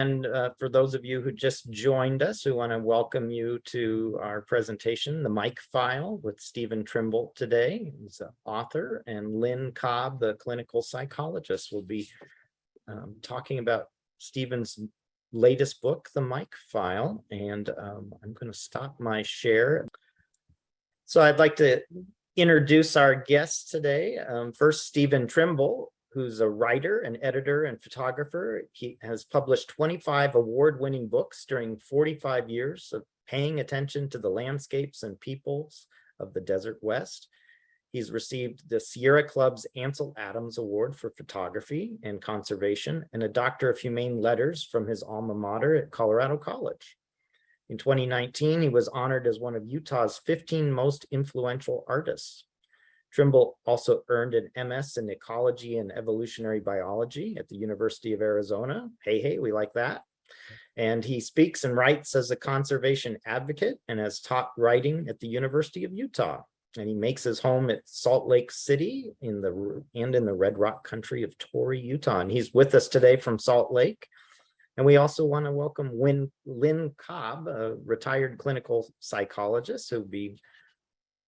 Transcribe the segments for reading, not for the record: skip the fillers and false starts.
And for those of you who just joined us, we want to welcome you to our presentation, The Mike File, with Stephen Trimble today. He's an author, and Lynn Cobb, the clinical psychologist, will be talking about Stephen's latest book, The Mike File. And I'm going to stop my share. So I'd like to introduce our guests today. First, Stephen Trimble, who's a writer and editor and photographer. He has published 25 award-winning books during 45 years of paying attention to the landscapes and peoples of the Desert West. He's received the Sierra Club's Ansel Adams Award for Photography and Conservation and a Doctor of Humane Letters from his alma mater at Colorado College. In 2019, he was honored as one of Utah's 15 most influential artists. Trimble also earned an MS in Ecology and Evolutionary Biology at the University of Arizona. Hey, we like that. And he speaks and writes as a conservation advocate and has taught writing at the University of Utah. And he makes his home at Salt Lake City in the Red Rock country of Torrey, Utah. And he's with us today from Salt Lake. And we also want to welcome Lynn Cobb, a retired clinical psychologist who'll be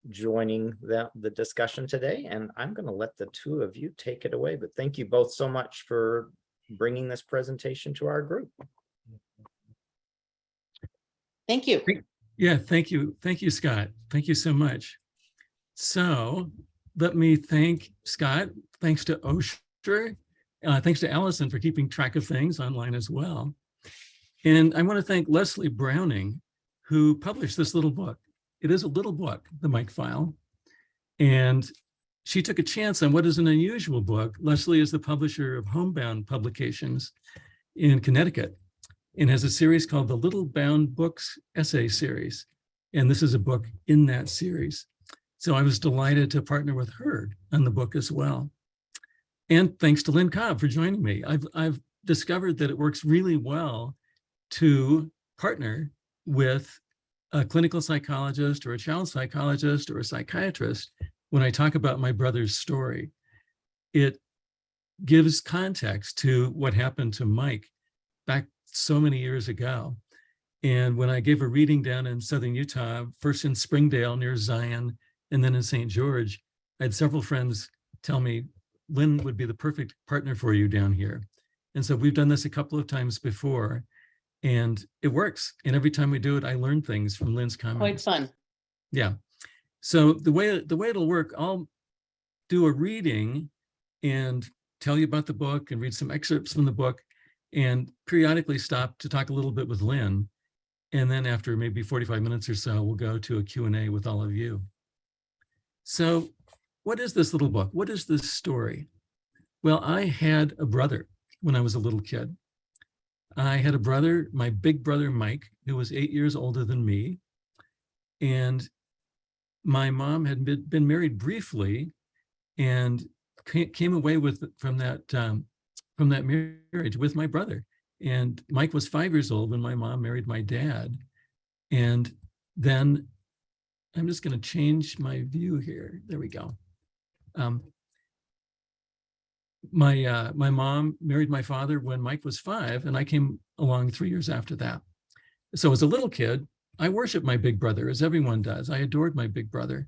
joining the discussion today. And I'm going to let the two of you take it away, but thank you both so much for bringing this presentation to our group. Thank you. Yeah, thank you. Thank you, Scott. Thank you so much. So let me thank Scott. Thanks to Osher. Thanks to Allison for keeping track of things online as well. And I want to thank Leslie Browning, who published this little book. It is a little book, The Mike File, and she took a chance on what is an unusual book. Leslie is the publisher of Homebound Publications in Connecticut and has a series called the Little Bound Books Essay Series. And this is a book in that series. So I was delighted to partner with her on the book as well. And thanks to Lynn Cobb for joining me. I've discovered that it works really well to partner with a clinical psychologist or a child psychologist or a psychiatrist when I talk about my brother's story. It gives context to what happened to Mike back so many years ago. And when I gave a reading down in southern Utah, first in Springdale near Zion, and then in St. George, I had several friends tell me, Lynn would be the perfect partner for you down here. And so we've done this a couple of times before. And it works. And every time we do it, I learn things from Lynn's comments. Quite fun. Yeah. So the way it'll work, I'll do a reading and tell you about the book and read some excerpts from the book and periodically stop to talk a little bit with Lynn. And then after maybe 45 minutes or so, we'll go to a Q&A with all of you. So what is this little book? What is this story? Well, I had a brother when I was a little kid. I had a brother, my big brother, Mike, who was 8 years older than me. And my mom had been married briefly and came away from that marriage with my brother. And Mike was 5 years old when my mom married my dad. And then I'm just going to change my view here. There we go. My mom married my father when Mike was 5, and I came along 3 years after that. So as a little kid, I worshiped my big brother, as everyone does. I adored my big brother.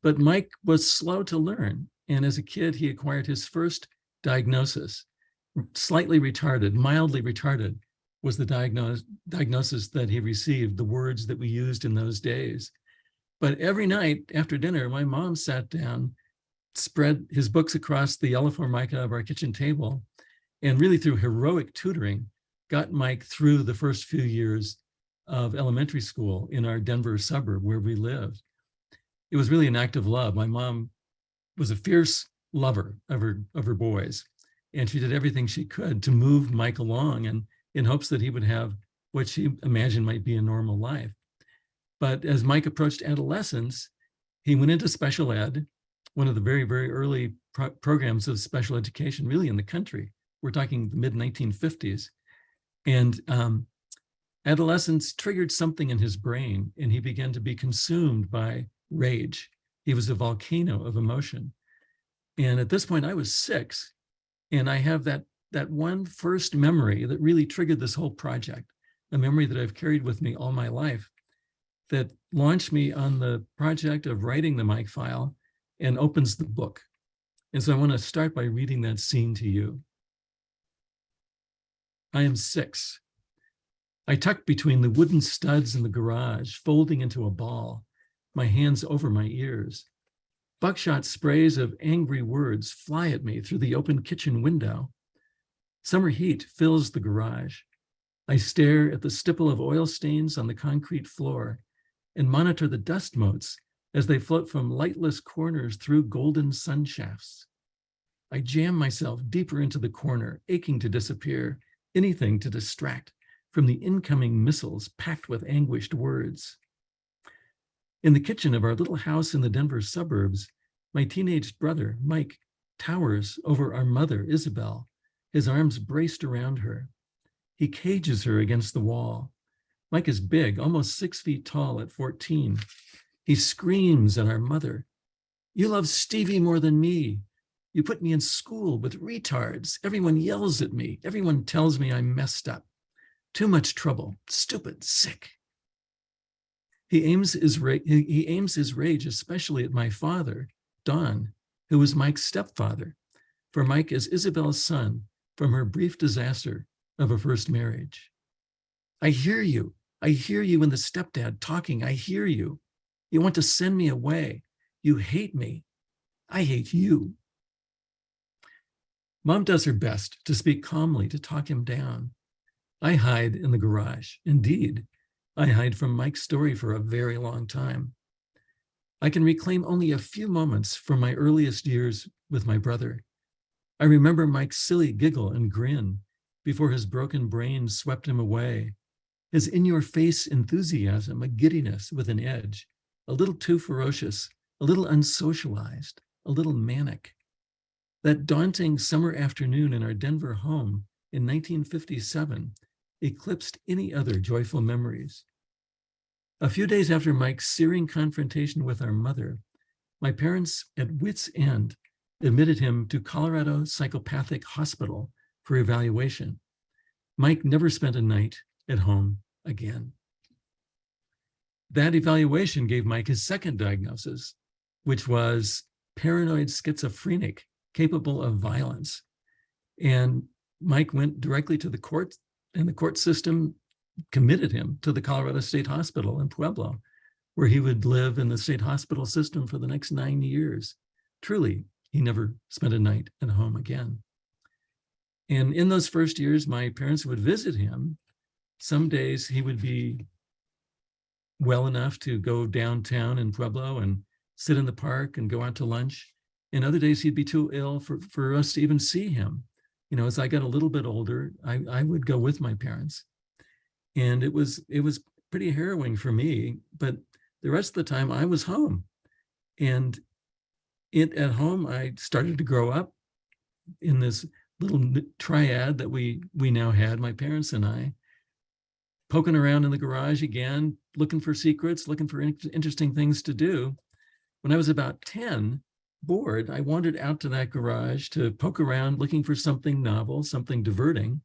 But Mike was slow to learn. And as a kid, he acquired his first diagnosis. Slightly retarded, mildly retarded was the diagnosis that he received, the words that we used in those days. But every night after dinner, my mom sat down, spread his books across the yellow formica of our kitchen table, and really through heroic tutoring, got Mike through the first few years of elementary school in our Denver suburb where we lived. It was really an act of love. My mom was a fierce lover of her boys, and she did everything she could to move Mike along and in hopes that he would have what she imagined might be a normal life. But as Mike approached adolescence, he went into special ed, one of the very, very early programs of special education really in the country. We're talking the mid-1950s. And adolescence triggered something in his brain, and he began to be consumed by rage. He was a volcano of emotion. And at this point, I was 6, and I have that that one first memory that really triggered this whole project, a memory that I've carried with me all my life, that launched me on the project of writing the Mike file and opens the book. And so I want to start by reading that scene to you. I am 6. I tuck between the wooden studs in the garage, folding into a ball, my hands over my ears. Buckshot sprays of angry words fly at me through the open kitchen window. Summer heat fills the garage. I stare at the stipple of oil stains on the concrete floor and monitor the dust motes as they float from lightless corners through golden sun shafts. I jam myself deeper into the corner, aching to disappear, anything to distract from the incoming missiles packed with anguished words. In the kitchen of our little house in the Denver suburbs, my teenage brother, Mike, towers over our mother, Isabel, his arms braced around her. He cages her against the wall. Mike is big, almost 6 feet tall at 14. He screams at our mother, "You love Stevie more than me. You put me in school with retards. Everyone yells at me. Everyone tells me I'm messed up. Too much trouble, stupid, sick." He aims his rage especially at my father, Don, who was Mike's stepfather, for Mike is Isabel's son from her brief disaster of a first marriage. I hear you in the stepdad talking. I hear you. You want to send me away. You hate me. I hate you. Mom does her best to speak calmly, to talk him down. I hide in the garage. Indeed, I hide from Mike's story for a very long time. I can reclaim only a few moments from my earliest years with my brother. I remember Mike's silly giggle and grin before his broken brain swept him away, his in-your-face enthusiasm, a giddiness with an edge, a little too ferocious, a little unsocialized, a little manic. That daunting summer afternoon in our Denver home in 1957 eclipsed any other joyful memories. A few days after Mike's searing confrontation with our mother, my parents, at wits' end, admitted him to Colorado Psychopathic Hospital for evaluation. Mike never spent a night at home again. That evaluation gave Mike his second diagnosis, which was paranoid schizophrenic, capable of violence. And Mike went directly to the court, and the court system committed him to the Colorado State Hospital in Pueblo, where he would live in the state hospital system for the next 9 years. Truly, he never spent a night at home again. And in those first years, my parents would visit him. Some days he would be well enough to go downtown in Pueblo and sit in the park and go out to lunch. And other days he'd be too ill for us to even see him. You know, as I got a little bit older, I would go with my parents. And it was pretty harrowing for me, but the rest of the time I was home. And at home, I started to grow up in this little triad that we now had, my parents and I, poking around in the garage again, looking for secrets, looking for interesting things to do. When I was about 10, bored, I wandered out to that garage to poke around looking for something novel, something diverting.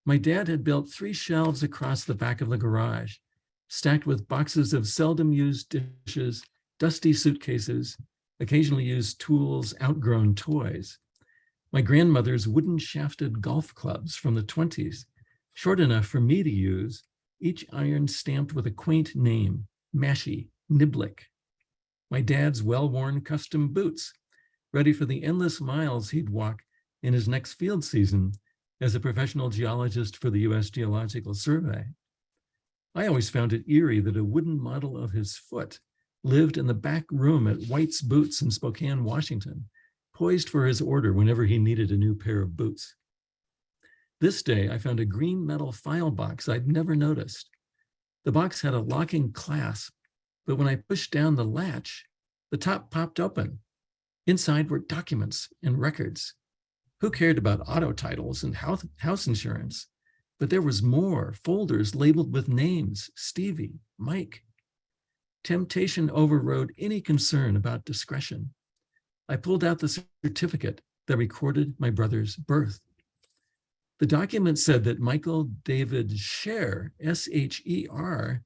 My dad had built 3 shelves across the back of the garage, stacked with boxes of seldom used dishes, dusty suitcases, occasionally used tools, outgrown toys. My grandmother's wooden shafted golf clubs from the 20s, short enough for me to use, each iron stamped with a quaint name, Mashy, Niblick. My dad's well-worn custom boots, ready for the endless miles he'd walk in his next field season as a professional geologist for the U.S. Geological Survey. I always found it eerie that a wooden model of his foot lived in the back room at White's Boots in Spokane, Washington, poised for his order whenever he needed a new pair of boots. This day, I found a green metal file box I'd never noticed. The box had a locking clasp, but when I pushed down the latch, the top popped open. Inside were documents and records. Who cared about auto titles and house insurance? But there was more, folders labeled with names, Stevie, Mike. Temptation overrode any concern about discretion. I pulled out the certificate that recorded my brother's birth. The document said that Michael David Scher, S-H-E-R,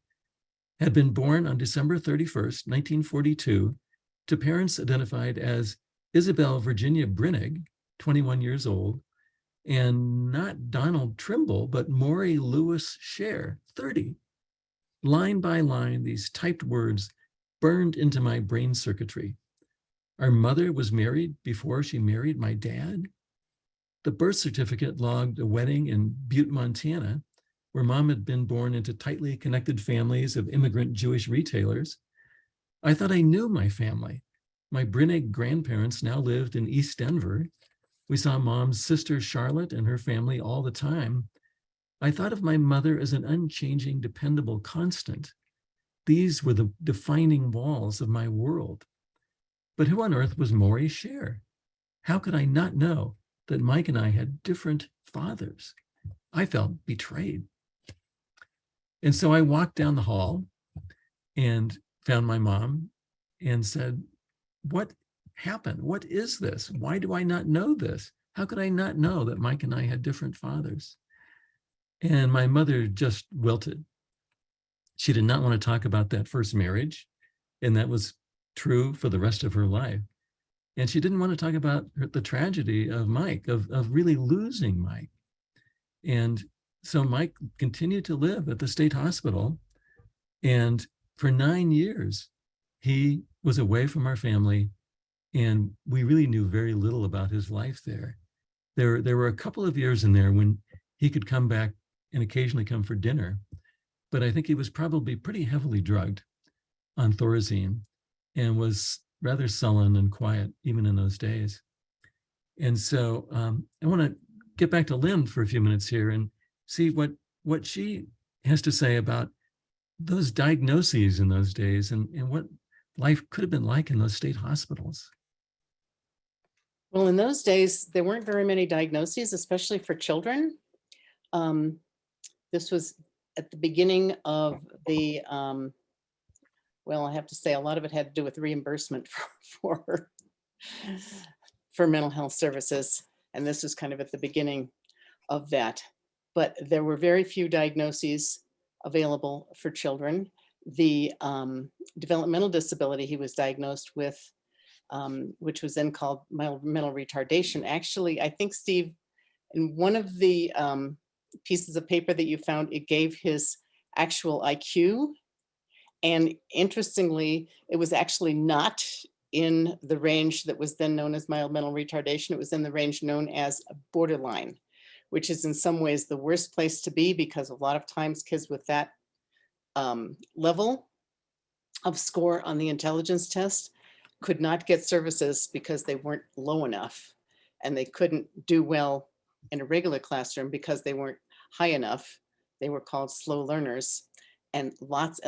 had been born on December 31st, 1942, to parents identified as Isabel Virginia Brinig, 21 years old, and not Donald Trimble, but Maury Lewis Scher, 30. Line by line, these typed words burned into my brain circuitry. Our mother was married before she married my dad. The birth certificate logged a wedding in Butte, Montana, where mom had been born into tightly connected families of immigrant Jewish retailers. I thought I knew my family. My Brinig grandparents now lived in East Denver. We saw mom's sister Charlotte and her family all the time. I thought of my mother as an unchanging, dependable constant. These were the defining walls of my world. But who on earth was Maury Scher? How could I not know that Mike and I had different fathers? I felt betrayed. And so I walked down the hall and found my mom and said, what happened? What is this? Why do I not know this? How could I not know that Mike and I had different fathers? And my mother just wilted. She did not want to talk about that first marriage, and that was true for the rest of her life. And she didn't want to talk about the tragedy of Mike, of really losing Mike. And so Mike continued to live at the state hospital. And for 9 years, he was away from our family. And we really knew very little about his life there. There were a couple of years in there when he could come back and occasionally come for dinner. But I think he was probably pretty heavily drugged on Thorazine and was rather sullen and quiet even in those days. And so I want to get back to Lynn for a few minutes here and see what she has to say about those diagnoses in those days and what life could have been like in those state hospitals. Well, in those days, there weren't very many diagnoses, especially for children. This was at the beginning of the, well, I have to say a lot of it had to do with reimbursement for mental health services. And this was kind of at the beginning of that. But there were very few diagnoses available for children. The developmental disability he was diagnosed with, which was then called mild mental retardation. Actually, I think, Steve, in one of the pieces of paper that you found, it gave his actual IQ. And interestingly, it was actually not in the range that was then known as mild mental retardation. It was in the range known as borderline, which is in some ways the worst place to be, because a lot of times kids with that level of score on the intelligence test could not get services because they weren't low enough, and they couldn't do well in a regular classroom because they weren't high enough. They were called slow learners. And lots,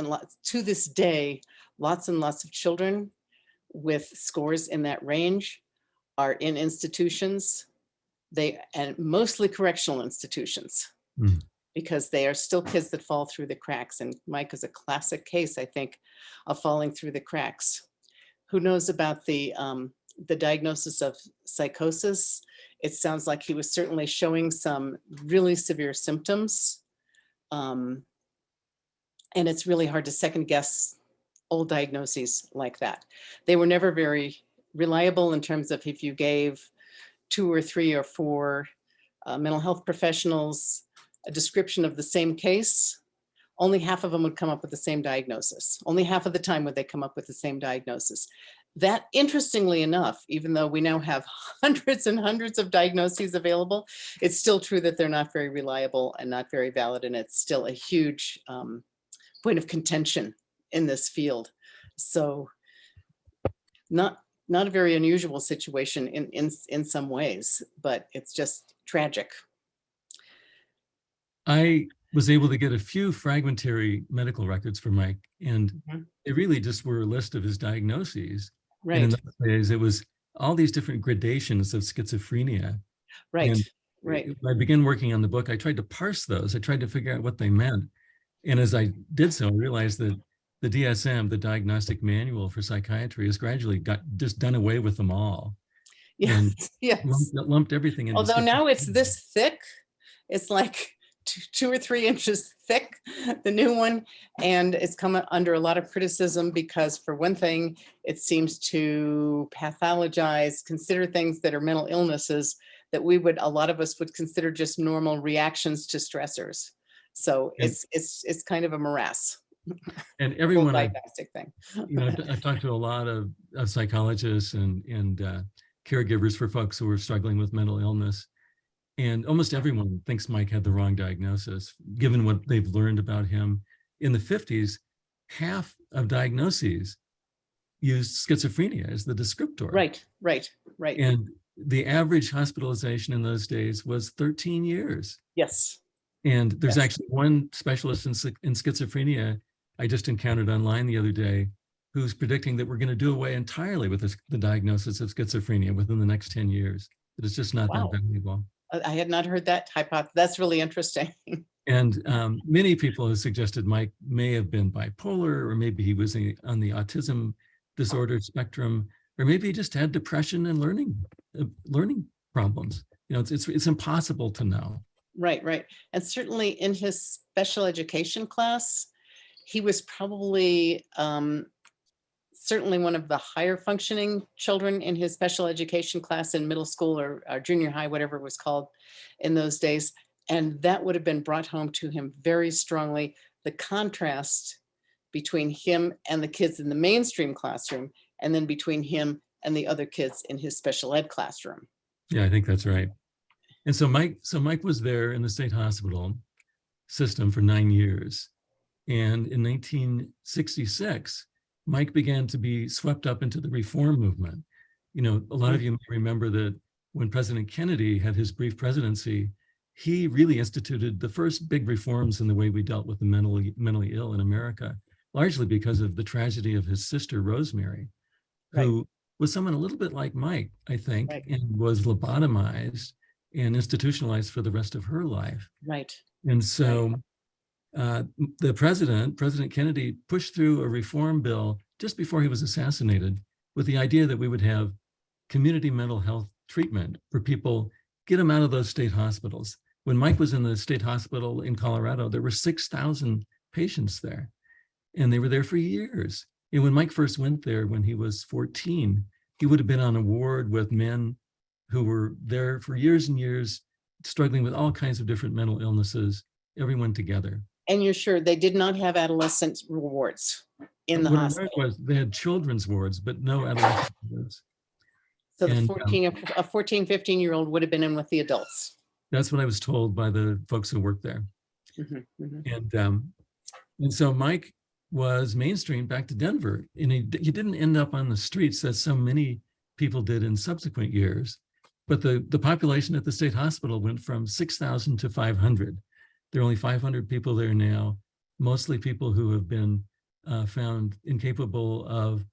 to this day, lots and lots of children with scores in that range are in institutions, and mostly correctional institutions, because they are still kids that fall through the cracks. And Mike is a classic case, I think, of falling through the cracks. Who knows about the diagnosis of psychosis? It sounds like he was certainly showing some really severe symptoms. And it's really hard to second guess old diagnoses like that. They were never very reliable in terms of if you gave 2 or 3 or 4 mental health professionals a description of the same case, only half of them would come up with the same diagnosis. Only half of the time would they come up with the same diagnosis. That, interestingly enough, even though we now have hundreds and hundreds of diagnoses available, it's still true that they're not very reliable and not very valid. And it's still a huge point of contention in this field. So not a very unusual situation in some ways, but it's just tragic. I was able to get a few fragmentary medical records for Mike, and they really just were a list of his diagnoses. Right. And in those days, it was all these different gradations of schizophrenia. Right. And right. when I began working on the book, I tried to parse those. I tried to figure out what they meant. And as I did so, I realized that the DSM, the Diagnostic Manual for Psychiatry, has gradually got just done away with them all. Yes. And yes. lumped everything into Although now it's this thick, It's like 2 or 3 inches thick, the new one, and it's come under a lot of criticism because, for one thing, it seems to pathologize, consider things that are mental illnesses that a lot of us would consider just normal reactions to stressors. So And- it's kind of a morass. And the whole everyone, diagnostic thing. I've talked to a lot of psychologists and caregivers for folks who are struggling with mental illness. And almost everyone thinks Mike had the wrong diagnosis, given what they've learned about him. In the 50s, half of diagnoses used schizophrenia as the descriptor. Right. And the average hospitalization in those days was 13 years. Yes. And there's Yes. actually one specialist in schizophrenia I just encountered online the other day who's predicting that we're going to do away entirely with the diagnosis of schizophrenia within the next 10 years. That it's just not Wow. that valuable. I had not heard that hypothesis. That's really interesting. And many people have suggested Mike may have been bipolar, or maybe he was on the autism disorder spectrum, or maybe he just had depression and learning problems. It's impossible to know. Right. And certainly in his special education class, he was probably certainly one of the higher functioning children in his special education class in middle school or junior high, whatever it was called in those days. And that would have been brought home to him very strongly, the contrast between him and the kids in the mainstream classroom, and then between him and the other kids in his special ed classroom. Yeah, I think that's right. And so Mike was there in the state hospital system for 9 years. And in 1966, Mike began to be swept up into the reform movement. A lot of you may remember that when President Kennedy had his brief presidency, he really instituted the first big reforms in the way we dealt with the mentally ill in America, largely because of the tragedy of his sister, Rosemary, who was someone a little bit like Mike, I think, and was lobotomized and institutionalized for the rest of her life. Right. And so the President Kennedy, pushed through a reform bill just before he was assassinated with the idea that we would have community mental health treatment for people, get them out of those state hospitals. When Mike was in the state hospital in Colorado, there were 6,000 patients there, and they were there for years. And when Mike first went there, when he was 14, he would have been on a ward with men who were there for years and years, struggling with all kinds of different mental illnesses, everyone together. And you're sure they did not have adolescent wards in the hospital? They had children's wards, but no adolescent wards. So a 14, 15-year-old would have been in with the adults. That's what I was told by the folks who worked there. And so Mike was mainstreamed back to Denver, and he didn't end up on the streets as so many people did in subsequent years. But the population at the state hospital went from 6,000 to 500. There are only 500 people there now, mostly people who have been found incapable of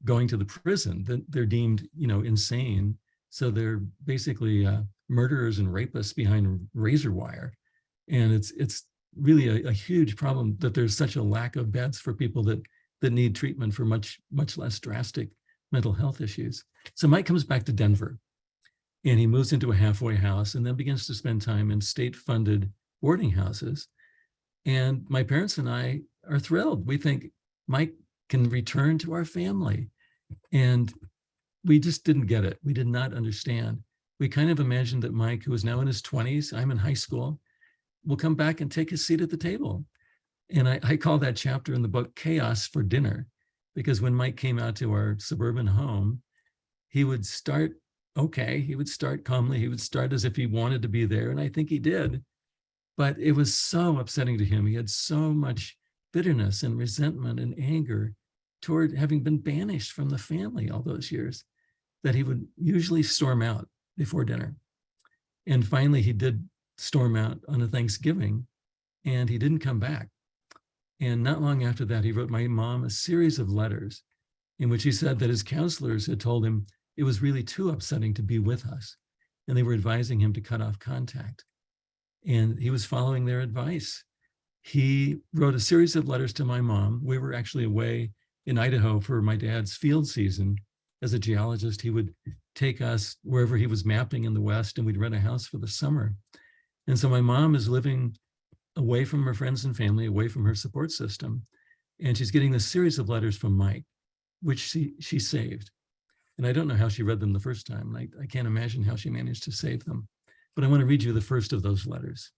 going to the prison. They're deemed, insane. So they're basically murderers and rapists behind razor wire. And it's really a huge problem that there's such a lack of beds for people that need treatment for much less drastic mental health issues. So Mike comes back to Denver, and he moves into a halfway house and then begins to spend time in state-funded boarding houses. And my parents and I are thrilled. We think Mike can return to our family. And we just didn't get it. We did not understand. We kind of imagined that Mike, who is now in his 20s, I'm in high school, will come back and take his seat at the table. And I call that chapter in the book Chaos for Dinner, because when Mike came out to our suburban home, he would start okay. He would start calmly. He would start as if he wanted to be there. And I think he did. But it was so upsetting to him. He had so much bitterness and resentment and anger toward having been banished from the family all those years that he would usually storm out before dinner. And finally, he did storm out on a Thanksgiving, and he didn't come back. And not long after that, he wrote my mom a series of letters in which he said that his counselors had told him it was really too upsetting to be with us, and they were advising him to cut off contact. And he was following their advice. He wrote a series of letters to my mom. We were actually away in Idaho for my dad's field season. As a geologist, he would take us wherever he was mapping in the West, and we'd rent a house for the summer. And so my mom is living away from her friends and family, away from her support system. And she's getting this series of letters from Mike, which she saved. And I don't know how she read them the first time. I can't imagine how she managed to save them. But I want to read you the first of those letters.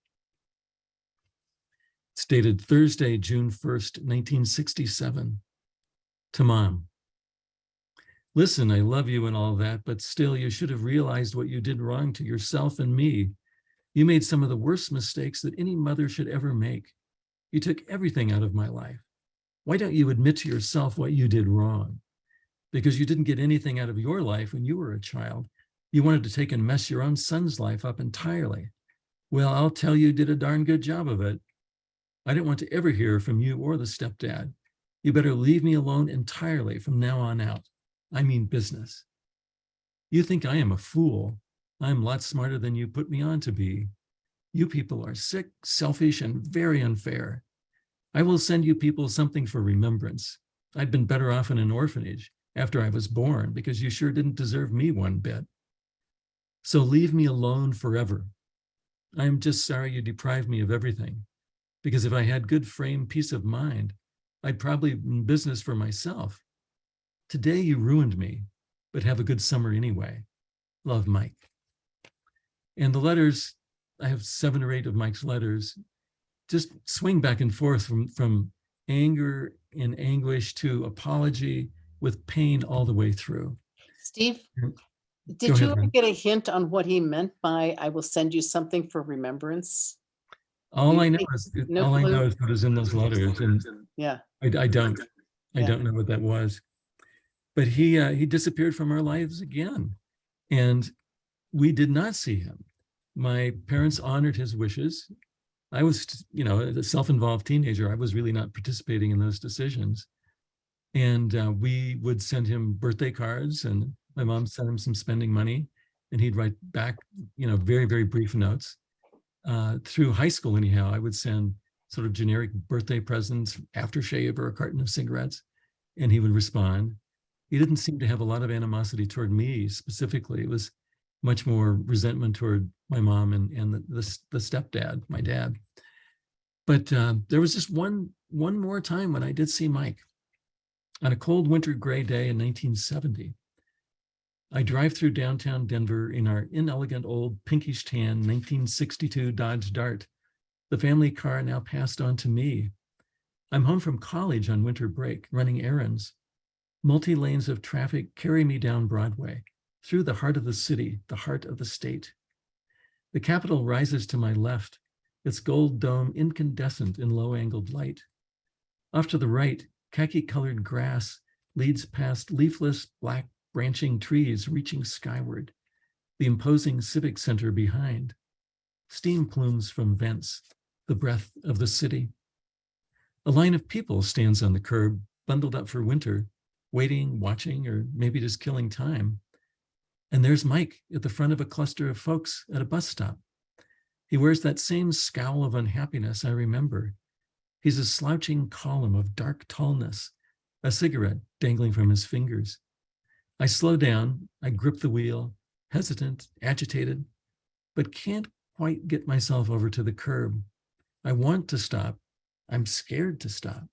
It's dated Thursday, June 1st, 1967. To Mom. Listen, I love you and all that, but still you should have realized what you did wrong to yourself and me. You made some of the worst mistakes that any mother should ever make. You took everything out of my life. Why don't you admit to yourself what you did wrong? Because you didn't get anything out of your life when you were a child. You wanted to take and mess your own son's life up entirely. Well, I'll tell you did a darn good job of it. I didn't want to ever hear from you or the stepdad. You better leave me alone entirely from now on out. I mean business. You think I am a fool. I'm a lot smarter than you put me on to be. You people are sick, selfish, and very unfair. I will send you people something for remembrance. I'd been better off in an orphanage after I was born because you sure didn't deserve me one bit. So leave me alone forever. I'm just sorry you deprived me of everything, because if I had good frame peace of mind, I'd probably be in business for myself. Today you ruined me, but have a good summer anyway. Love, Mike. And the letters, I have 7 or 8 of Mike's letters, just swing back and forth from anger and anguish to apology with pain all the way through. Steve, Go did you ahead, ever Lynn. get a hint on what he meant by "I will send you something for remembrance"? All I know You- is no all I clue? know is what is in those letters, and Yeah, I don't Yeah. know what that was. But he disappeared from our lives again, and we did not see him. My parents honored his wishes. I was, a self-involved teenager. I was really not participating in those decisions. And we would send him birthday cards, and my mom sent him some spending money, and he'd write back, very, very brief notes. Through high school, anyhow, I would send sort of generic birthday presents, aftershave or a carton of cigarettes, and he would respond. He didn't seem to have a lot of animosity toward me specifically. It was much more resentment toward my mom and the stepdad, my dad. But there was just one more time when I did see Mike. On a cold winter gray day in 1970, I drive through downtown Denver in our inelegant old pinkish tan 1962 Dodge Dart. The family car now passed on to me. I'm home from college on winter break, running errands. Multi-lanes of traffic carry me down Broadway, through the heart of the city, the heart of the state. The Capitol rises to my left, its gold dome incandescent in low-angled light. Off to the right, khaki-colored grass leads past leafless, black, branching trees reaching skyward, the imposing civic center behind. Steam plumes from vents, the breath of the city. A line of people stands on the curb, bundled up for winter, waiting, watching, or maybe just killing time. And there's Mike at the front of a cluster of folks at a bus stop. He wears that same scowl of unhappiness I remember. He's a slouching column of dark tallness, a cigarette dangling from his fingers. I slow down, I grip the wheel, hesitant, agitated, but can't quite get myself over to the curb. I want to stop. I'm scared to stop.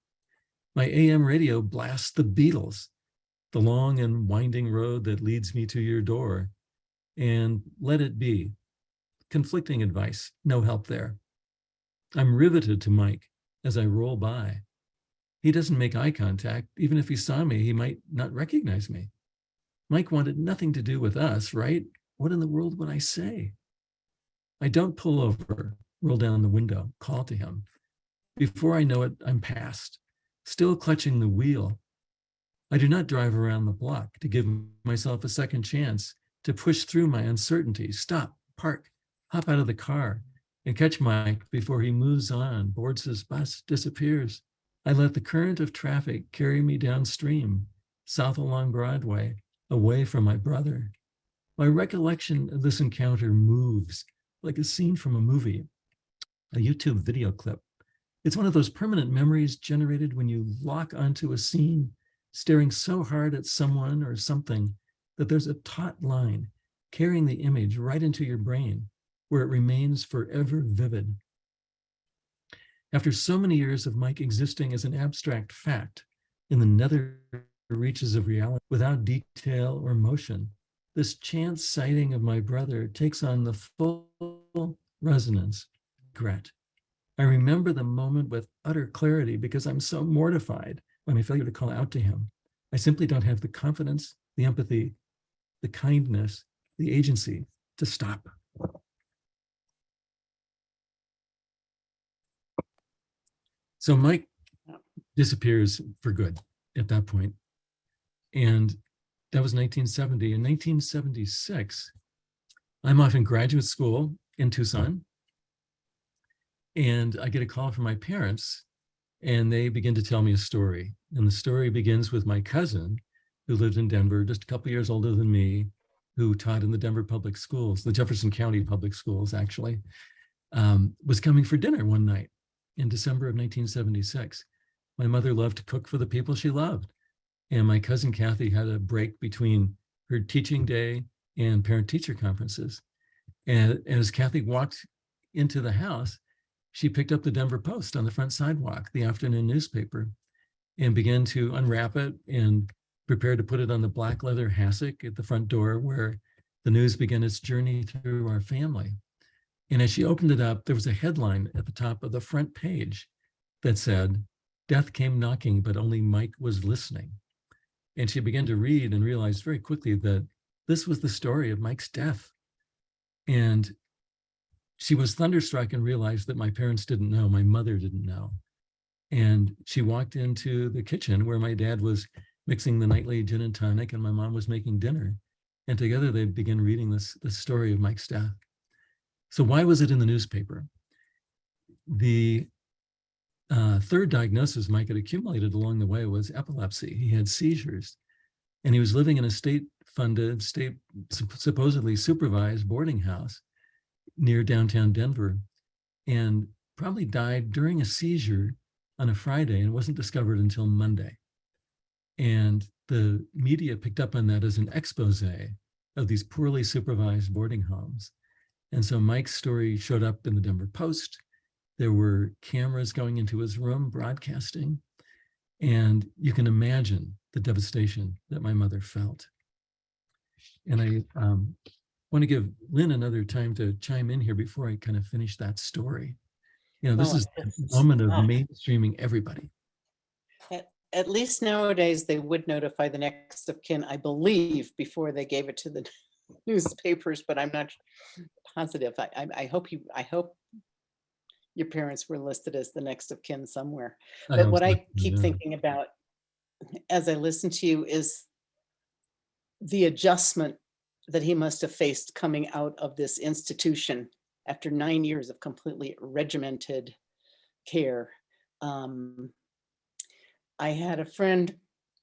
My AM radio blasts the Beatles, the long and winding road that leads me to your door, and Let It Be. Conflicting advice, no help there. I'm riveted to Mike as I roll by. He doesn't make eye contact. Even if he saw me, he might not recognize me. Mike wanted nothing to do with us, right? What in the world would I say? I don't pull over, roll down the window, call to him. Before I know it, I'm past, still clutching the wheel. I do not drive around the block to give myself a second chance to push through my uncertainty, stop, park, hop out of the car, and catch Mike before he moves on, boards his bus, disappears. I let the current of traffic carry me downstream, south along Broadway, away from my brother. My recollection of this encounter moves like a scene from a movie, a YouTube video clip. It's one of those permanent memories generated when you lock onto a scene, staring so hard at someone or something that there's a taut line carrying the image right into your brain, where it remains forever vivid. After so many years of Mike existing as an abstract fact in the nether reaches of reality without detail or motion, this chance sighting of my brother takes on the full resonance of regret. I remember the moment with utter clarity because I'm so mortified by my failure to call out to him. I simply don't have the confidence, the empathy, the kindness, the agency to stop. So Mike disappears for good at that point. And that was 1970. In 1976, I'm off in graduate school in Tucson. And I get a call from my parents, and they begin to tell me a story. And the story begins with my cousin, who lived in Denver, just a couple years older than me, who taught in the Denver public schools, the Jefferson County public schools, actually, was coming for dinner one night in December of 1976. My mother loved to cook for the people she loved. And my cousin Kathy had a break between her teaching day and parent-teacher conferences. And as Kathy walked into the house, she picked up the Denver Post on the front sidewalk, the afternoon newspaper, and began to unwrap it and prepare to put it on the black leather hassock at the front door where the news began its journey through our family. And as she opened it up, there was a headline at the top of the front page that said, "Death came knocking, but only Mike was listening." And she began to read and realized very quickly that this was the story of Mike's death. And she was thunderstruck and realized that my parents didn't know, my mother didn't know. And she walked into the kitchen where my dad was mixing the nightly gin and tonic and my mom was making dinner. And together they began reading this story of Mike's death. So why was it in the newspaper? The third diagnosis Mike had accumulated along the way was epilepsy. He had seizures, and he was living in a state-funded, supposedly supervised boarding house near downtown Denver, and probably died during a seizure on a Friday and wasn't discovered until Monday. And the media picked up on that as an expose of these poorly supervised boarding homes. And so Mike's story showed up in the Denver Post. There were cameras going into his room broadcasting, and you can imagine the devastation that my mother felt. And I want to give Lynn another time to chime in here before I kind of finish that story. You know, this is the moment of mainstreaming everybody. At least nowadays, they would notify the next of kin, I believe, before they gave it to the newspapers, but I'm not positive. I hope your parents were listed as the next of kin somewhere. But what I keep thinking about as I listen to you is the adjustment that he must have faced coming out of this institution after 9 years of completely regimented care. I had a friend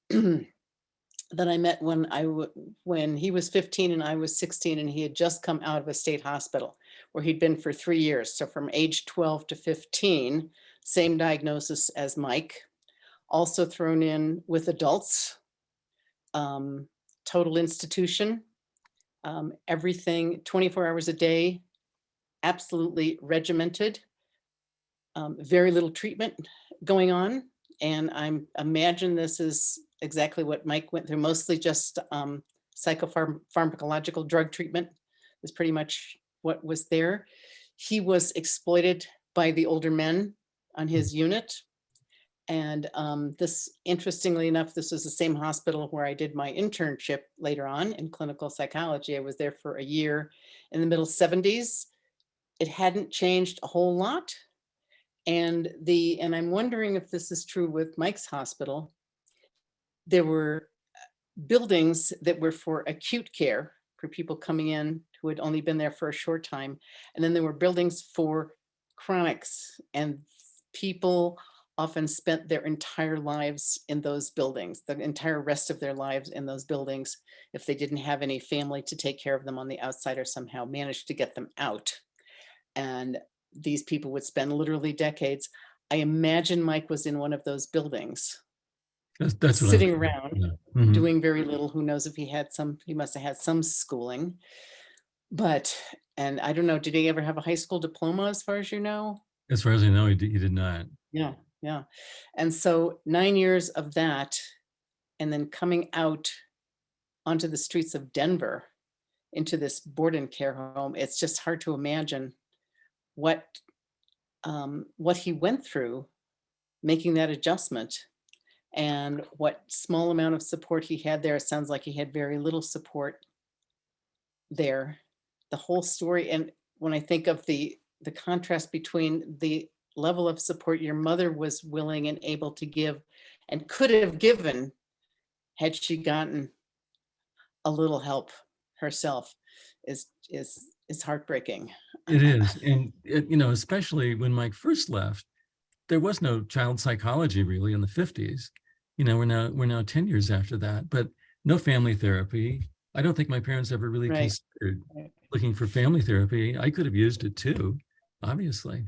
that I met when he was 15 and I was 16, and he had just come out of a state hospital where he'd been for 3 years. So from age 12 to 15, same diagnosis as Mike, also thrown in with adults, total institution, everything 24 hours a day, absolutely regimented, very little treatment going on. And I imagine this is exactly what Mike went through, mostly just psychopharmacological drug treatment was pretty much what was there. He was exploited by the older men on his unit. And this, interestingly enough, this was the same hospital where I did my internship later on in clinical psychology. I was there for a year in the middle 70s. It hadn't changed a whole lot. And I'm wondering if this is true with Mike's hospital. There were buildings that were for acute care for people coming in who had only been there for a short time. And then there were buildings for chronics, and people often spent their entire lives in those buildings, the entire rest of their lives in those buildings, if they didn't have any family to take care of them on the outside or somehow managed to get them out. And these people would spend literally decades. I imagine Mike was in one of those buildings, that's sitting around, yeah. Mm-hmm. doing very little. Who knows if he must have had some schooling. and I don't know, did he ever have a high school diploma as far as you know? As far as I know, he did not. Yeah, yeah. And so 9 years of that, and then coming out onto the streets of Denver into this board and care home, it's just hard to imagine what he went through making that adjustment and what small amount of support he had there. It sounds like he had very little support there. The whole story, and when I think of the contrast between the level of support your mother was willing and able to give and could have given had she gotten a little help herself is heartbreaking. It is. And, especially when Mike first left, there was no child psychology really in the 50s. We're now 10 years after that, but no family therapy. I don't think my parents ever really Right. considered looking for family therapy. I could have used it too, obviously.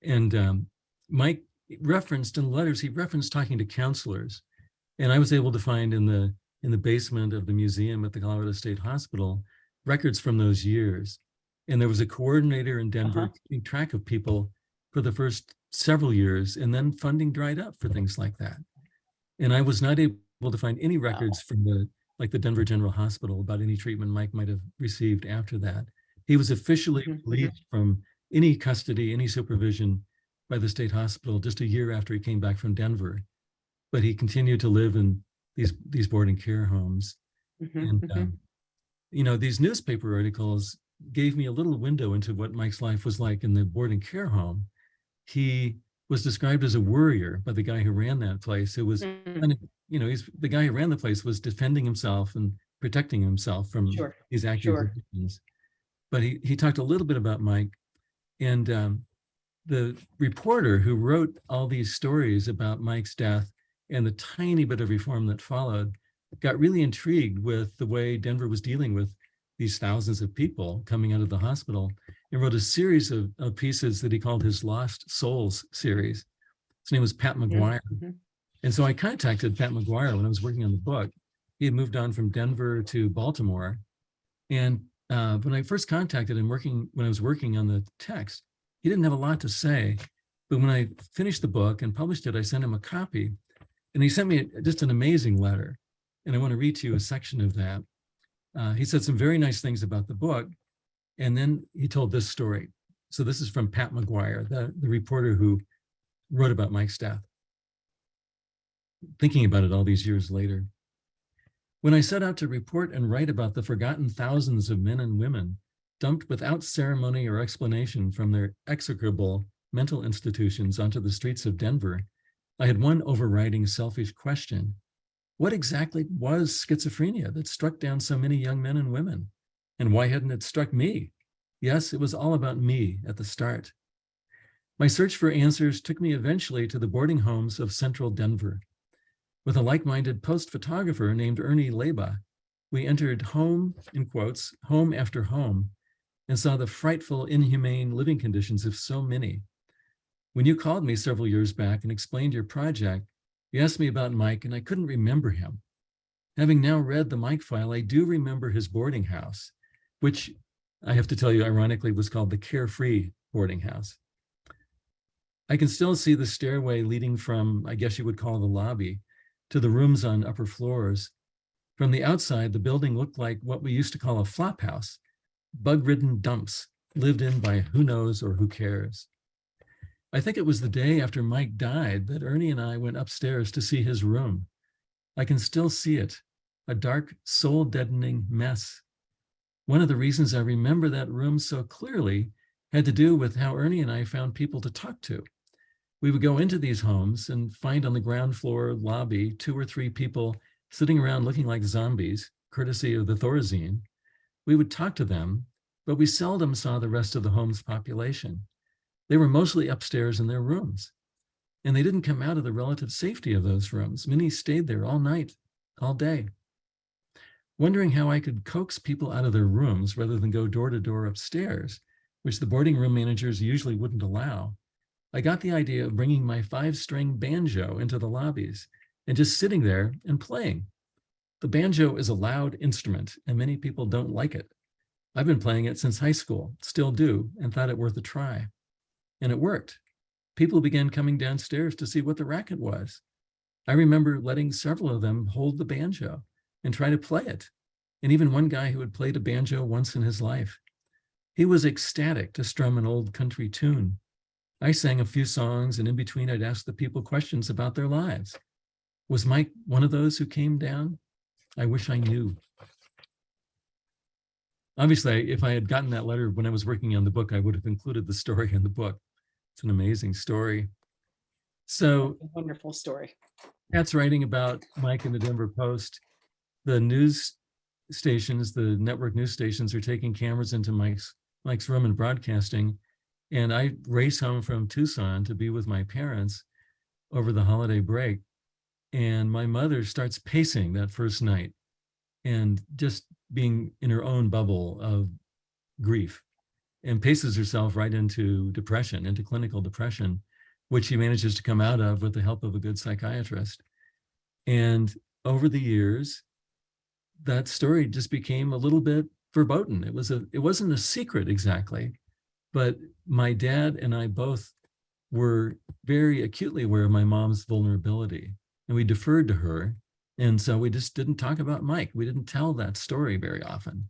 And Mike referenced in the letters, he referenced talking to counselors. And I was able to find in the basement of the museum at the Colorado State Hospital records from those years. And there was a coordinator in Denver keeping track of people for the first several years, and then funding dried up for things like that. And I was not able to find any records from the Denver General Hospital about any treatment Mike might have received after that. He was officially released from any custody, any supervision by the state hospital just a year after he came back from Denver. But he continued to live in these boarding care homes. These newspaper articles gave me a little window into what Mike's life was like in the boarding care home. He was described as a worrier by the guy who ran that place. It was kind of, the guy who ran the place was defending himself and protecting himself from these accusations. But he talked a little bit about Mike, and the reporter who wrote all these stories about Mike's death and the tiny bit of reform that followed got really intrigued with the way Denver was dealing with these thousands of people coming out of the hospital, and wrote a series of pieces that he called his Lost Souls series. His name was Pat McGuire. And so I contacted Pat McGuire when I was working on the book. He had moved on from Denver to Baltimore. And when I first contacted him when I was working on the text, he didn't have a lot to say. But when I finished the book and published it, I sent him a copy. And he sent me just an amazing letter. And I want to read to you a section of that. He said some very nice things about the book. And then he told this story. So this is from Pat McGuire, the reporter who wrote about Mike's death. Thinking about it all these years later. When I set out to report and write about the forgotten thousands of men and women dumped without ceremony or explanation from their execrable mental institutions onto the streets of Denver, I had one overriding selfish question. What exactly was schizophrenia that struck down so many young men and women? And why hadn't it struck me? Yes, it was all about me at the start. My search for answers took me eventually to the boarding homes of central Denver. With a like-minded post photographer named Ernie Leba, we entered home, in quotes, home after home, and saw the frightful, inhumane living conditions of so many. When you called me several years back and explained your project, you asked me about Mike, and I couldn't remember him. Having now read the Mike file, I do remember his boarding house, which I have to tell you, ironically, was called the Carefree Boarding House. I can still see the stairway leading from, I guess you would call the lobby, to the rooms on upper floors. From the outside, the building looked like what we used to call a flop house, bug-ridden dumps lived in by who knows or who cares. I think it was the day after Mike died that Ernie and I went upstairs to see his room. I can still see it, a dark, soul-deadening mess. One of the reasons I remember that room so clearly had to do with how Ernie and I found people to talk to. We would go into these homes and find on the ground floor lobby 2 or 3 people sitting around looking like zombies, courtesy of the Thorazine. We would talk to them, but we seldom saw the rest of the home's population. They were mostly upstairs in their rooms, and they didn't come out of the relative safety of those rooms. Many stayed there all night, all day. Wondering how I could coax people out of their rooms rather than go door to door upstairs, which the boarding room managers usually wouldn't allow, I got the idea of bringing my 5-string banjo into the lobbies and just sitting there and playing. The banjo is a loud instrument, and many people don't like it. I've been playing it since high school, still do, and thought it worth a try. And it worked. People began coming downstairs to see what the racket was. I remember letting several of them hold the banjo and try to play it. And even one guy who had played a banjo once in his life. He was ecstatic to strum an old country tune. I sang a few songs, and in between I'd ask the people questions about their lives. Was Mike one of those who came down? I wish I knew. Obviously, if I had gotten that letter when I was working on the book, I would have included the story in the book. It's an amazing story. So, Wonderful story. Pat's writing about Mike in the Denver Post. The news stations, the network news stations, are taking cameras into Mike's room and broadcasting. And I race home from Tucson to be with my parents over the holiday break. And my mother starts pacing that first night and just being in her own bubble of grief, and paces herself right into depression, into clinical depression, which she manages to come out of with the help of a good psychiatrist. And over the years, that story just became a little bit verboten. It wasn't a secret exactly, but my dad and I both were very acutely aware of my mom's vulnerability, and we deferred to her. And so we just didn't talk about Mike. We didn't tell that story very often.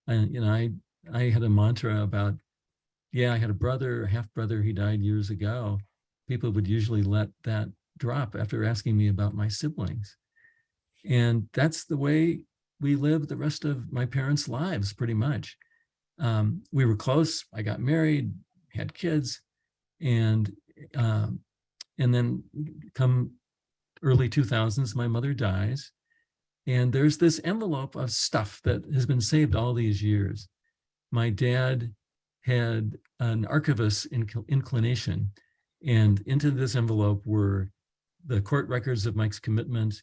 And, I had a mantra about, I had a brother, a half brother, he died years ago. People would usually let that drop after asking me about my siblings. And that's the way we lived the rest of my parents' lives, pretty much. We were close. I got married, had kids, and then come early 2000s, my mother dies. And there's this envelope of stuff that has been saved all these years. My dad had an archivist inclination, and into this envelope were the court records of Mike's commitment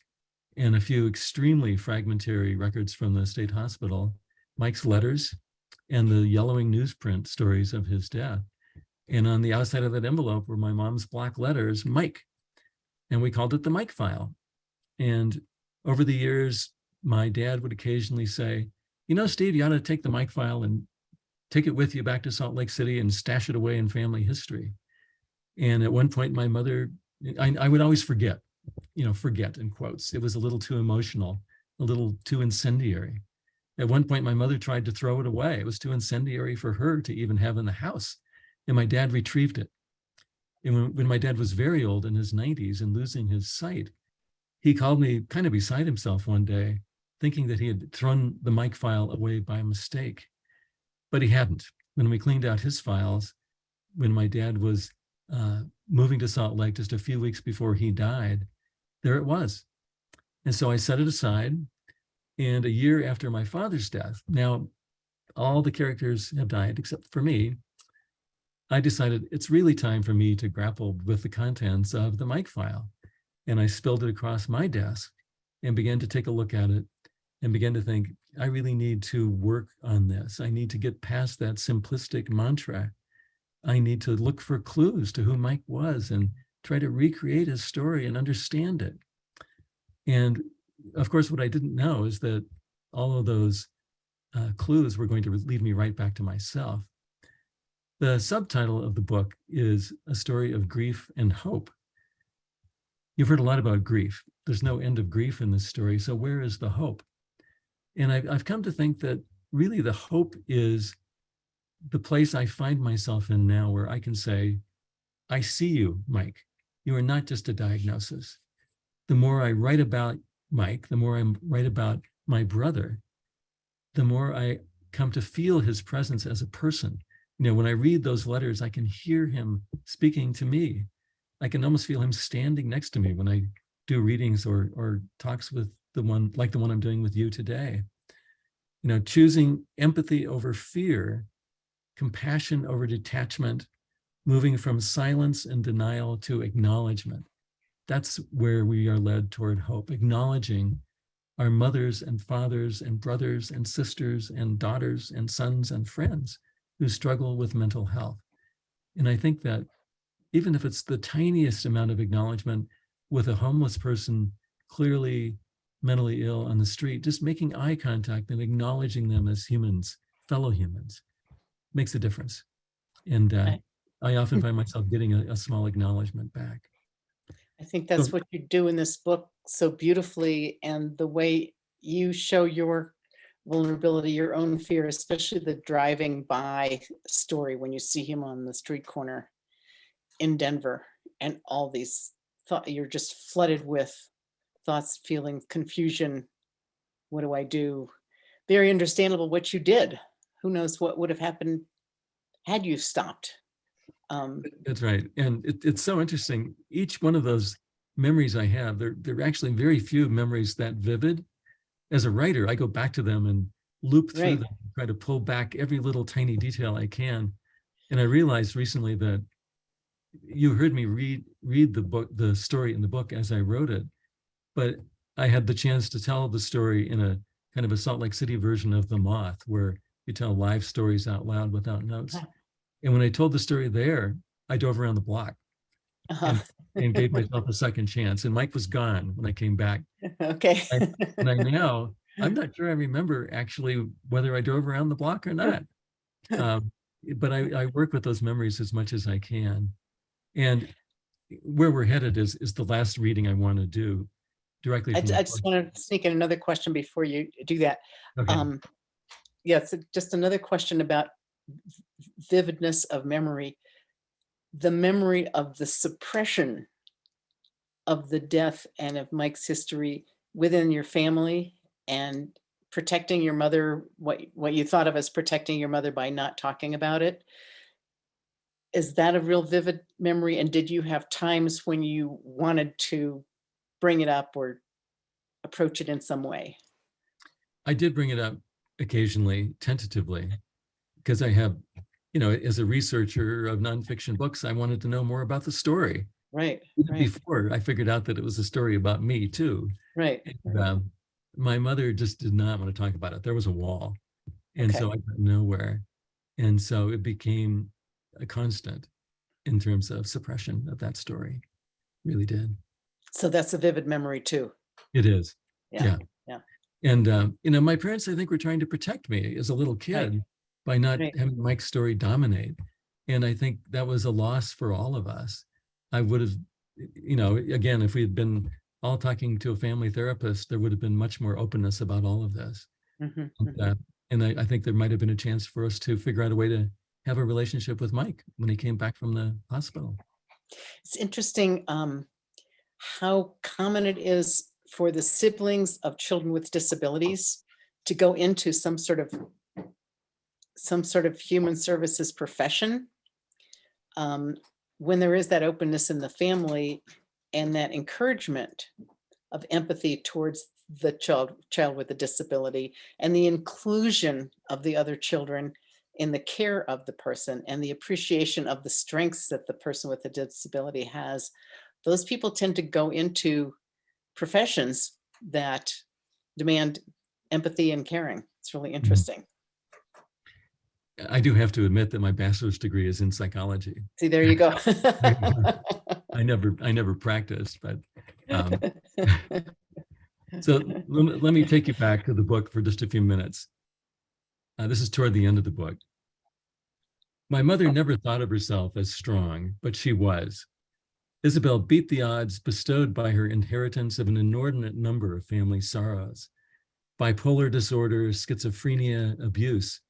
and a few extremely fragmentary records from the state hospital, Mike's letters, and the yellowing newsprint stories of his death. And on the outside of that envelope were my mom's black letters, Mike. And we called it the Mike file. And over the years, my dad would occasionally say, Steve, you ought to take the Mike file and take it with you back to Salt Lake City and stash it away in family history. And at one point, my mother, I would always forget in quotes. It was a little too emotional, a little too incendiary. At one point, my mother tried to throw it away. It was too incendiary for her to even have in the house. And my dad retrieved it. And when my dad was very old in his 90s and losing his sight, he called me kind of beside himself one day, thinking that he had thrown the Mike file away by mistake. But he hadn't. When we cleaned out his files, when my dad was moving to Salt Lake just a few weeks before he died, there it was. And so I set it aside. And a year after my father's death, now all the characters have died except for me, I decided it's really time for me to grapple with the contents of the Mike file. And I spilled it across my desk and began to take a look at it and began to think, I really need to work on this. I need to get past that simplistic mantra. I need to look for clues to who Mike was and try to recreate his story and understand it. And of course, what I didn't know is that all of those clues were going to lead me right back to myself. The subtitle of the book is A Story of Grief and Hope. You've heard a lot about grief. There's no end of grief in this story, so where is the hope? And I've come to think that really the hope is the place I find myself in now, where I can say, I see you, Mike. You are not just a diagnosis. The more I write about Mike, the more I write about my brother, the more I come to feel his presence as a person. When I read those letters, I can hear him speaking to me. I can almost feel him standing next to me when I do readings or talks with the one I'm doing with you today. Choosing empathy over fear, compassion over detachment, moving from silence and denial to acknowledgement. That's where we are led toward hope, acknowledging our mothers and fathers and brothers and sisters and daughters and sons and friends who struggle with mental health. And I think that even if it's the tiniest amount of acknowledgement with a homeless person clearly mentally ill on the street, just making eye contact and acknowledging them as humans fellow humans makes a difference. And Right. I often find myself getting a small acknowledgement back. I think that's So, what you do in this book so beautifully, and the way you show your vulnerability, your own fear, especially the driving by story when you see him on the street corner in Denver, and all these thoughts, you're just flooded with thoughts, feelings, confusion. What do I do? Very understandable what you did. Who knows what would have happened had you stopped? that's right. And it's so interesting. Each one of those memories I have, they're actually very few memories that vivid. As a writer, I go back to them and loop through Right. them, try to pull back every little tiny detail I can. And I realized recently that you heard me read the story in the book as I wrote it, but I had the chance to tell the story in a kind of a Salt Lake City version of The Moth, where you tell live stories out loud without notes. And when I told the story there, I drove around the block Uh-huh. and gave myself a second chance. And Mike was gone when I came back. Okay. And I'm not sure I remember actually whether I drove around the block or not. But I work with those memories as much as I can. And where we're headed is the last reading I want to do directly I from the just book. want to sneak in another question before you do that. Okay. Yes, just another question about vividness of memory. The memory of the suppression of the death and of Mike's history within your family, and protecting your mother, what you thought of as protecting your mother by not talking about it. Is that a real vivid memory? And did you have times when you wanted to bring it up or approach it in some way? I did bring it up occasionally, tentatively, because I have, as a researcher of nonfiction books, I wanted to know more about the story. Right, Even right, before I figured out that it was a story about me too. right. And, my mother just did not want to talk about it. There was a wall. And Okay. so I got nowhere. And so it became a constant in terms of suppression of that story. Really did. So that's a vivid memory too. It is. Yeah. Yeah. And, my parents, I think, were trying to protect me as a little kid Right. by not Right. having Mike's story dominate. And I think that was a loss for all of us. I would have, again, if we had been all talking to a family therapist, there would have been much more openness about all of this. Mhm, And, mhm. I think there might have been a chance for us to figure out a way to have a relationship with Mike when he came back from the hospital. It's interesting how common it is for the siblings of children with disabilities to go into some sort of human services profession, when there is that openness in the family and that encouragement of empathy towards the child with a disability, and the inclusion of the other children in the care of the person, and the appreciation of the strengths that the person with a disability has. Those people tend to go into professions that demand empathy and caring. It's really interesting. I do have to admit that my bachelor's degree is in psychology. See, there you go. I never practiced, but so let me take you back to the book for just a few minutes. This is toward the end of the book. My mother never thought of herself as strong, but she was. Isabel beat the odds bestowed by her inheritance of an inordinate number of family sorrows: bipolar disorder, schizophrenia, abuse,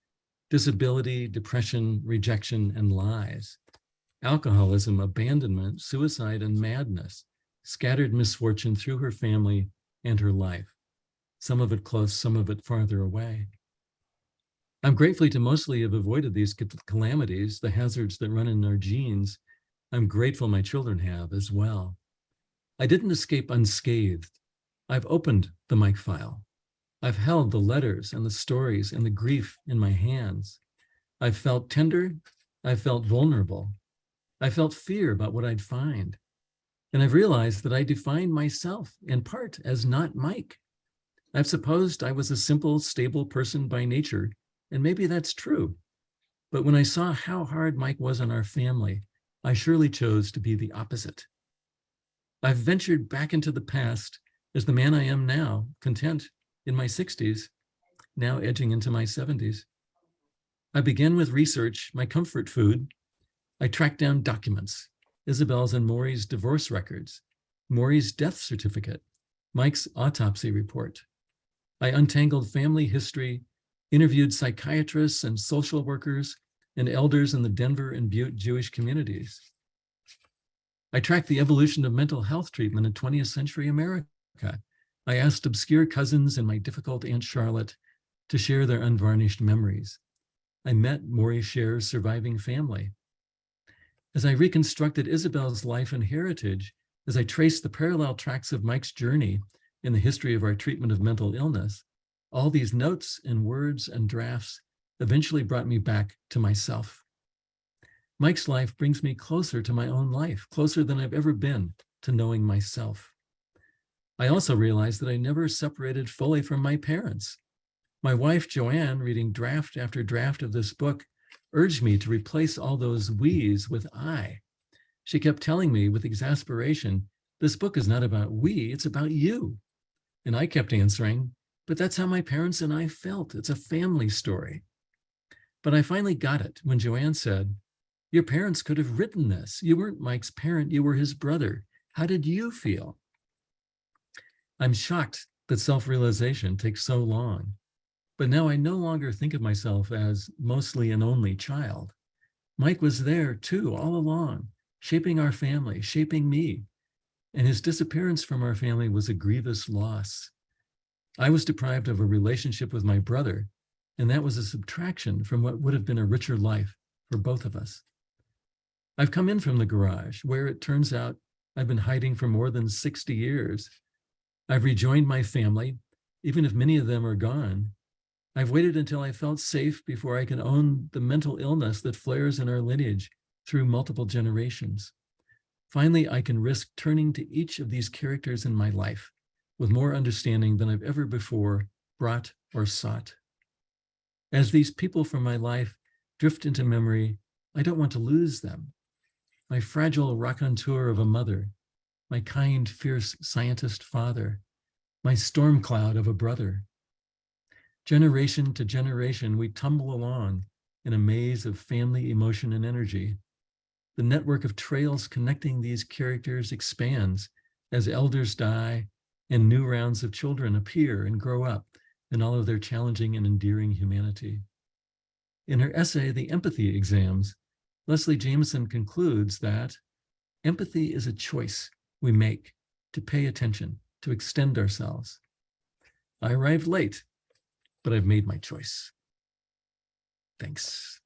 disability, depression, rejection, and lies, alcoholism, abandonment, suicide, and madness, scattered misfortune through her family and her life, some of it close, some of it farther away. I'm grateful to mostly have avoided these calamities, the hazards that run in our genes. I'm grateful my children have as well. I didn't escape unscathed. I've opened the Mike file. I've held the letters and the stories and the grief in my hands. I've felt tender. I've felt vulnerable. I felt fear about what I'd find. And I've realized that I defined myself in part as not Mike. I've supposed I was a simple, stable person by nature, and maybe that's true. But when I saw how hard Mike was on our family, I surely chose to be the opposite. I've ventured back into the past as the man I am now, content in my 60s, now edging into my 70s. I began with research, my comfort food. I tracked down documents, Isabel's and Maury's divorce records, Maury's death certificate, Mike's autopsy report. I untangled family history, interviewed psychiatrists and social workers and elders in the Denver and Butte Jewish communities. I tracked the evolution of mental health treatment in 20th century America. I asked obscure cousins and my difficult Aunt Charlotte to share their unvarnished memories. I met Maury Scher's surviving family. As I reconstructed Isabel's life and heritage, as I traced the parallel tracks of Mike's journey in the history of our treatment of mental illness, all these notes and words and drafts eventually brought me back to myself. Mike's life brings me closer to my own life, closer than I've ever been to knowing myself. I also realized that I never separated fully from my parents. My wife, Joanne, reading draft after draft of this book, urged me to replace all those we's with I. She kept telling me with exasperation, this book is not about we, it's about you. And I kept answering, but that's how my parents and I felt. It's a family story. But I finally got it when Joanne said, your parents could have written this. You weren't Mike's parent, you were his brother. How did you feel? I'm shocked that self-realization takes so long. But now I no longer think of myself as mostly an only child. Mike was there too, all along, shaping our family, shaping me. And his disappearance from our family was a grievous loss. I was deprived of a relationship with my brother, and that was a subtraction from what would have been a richer life for both of us. I've come in from the garage, where it turns out I've been hiding for more than 60 years. I've rejoined my family, even if many of them are gone. I've waited until I felt safe before I can own the mental illness that flares in our lineage through multiple generations. Finally, I can risk turning to each of these characters in my life with more understanding than I've ever before brought or sought. As these people from my life drift into memory, I don't want to lose them. My fragile raconteur of a mother, my kind, fierce scientist father, my storm cloud of a brother. Generation to generation, we tumble along in a maze of family emotion and energy. The network of trails connecting these characters expands as elders die and new rounds of children appear and grow up in all of their challenging and endearing humanity. In her essay, The Empathy Exams, Leslie Jameson concludes that empathy is a choice we make to pay attention, to extend ourselves. I arrived late, but I've made my choice. Thanks.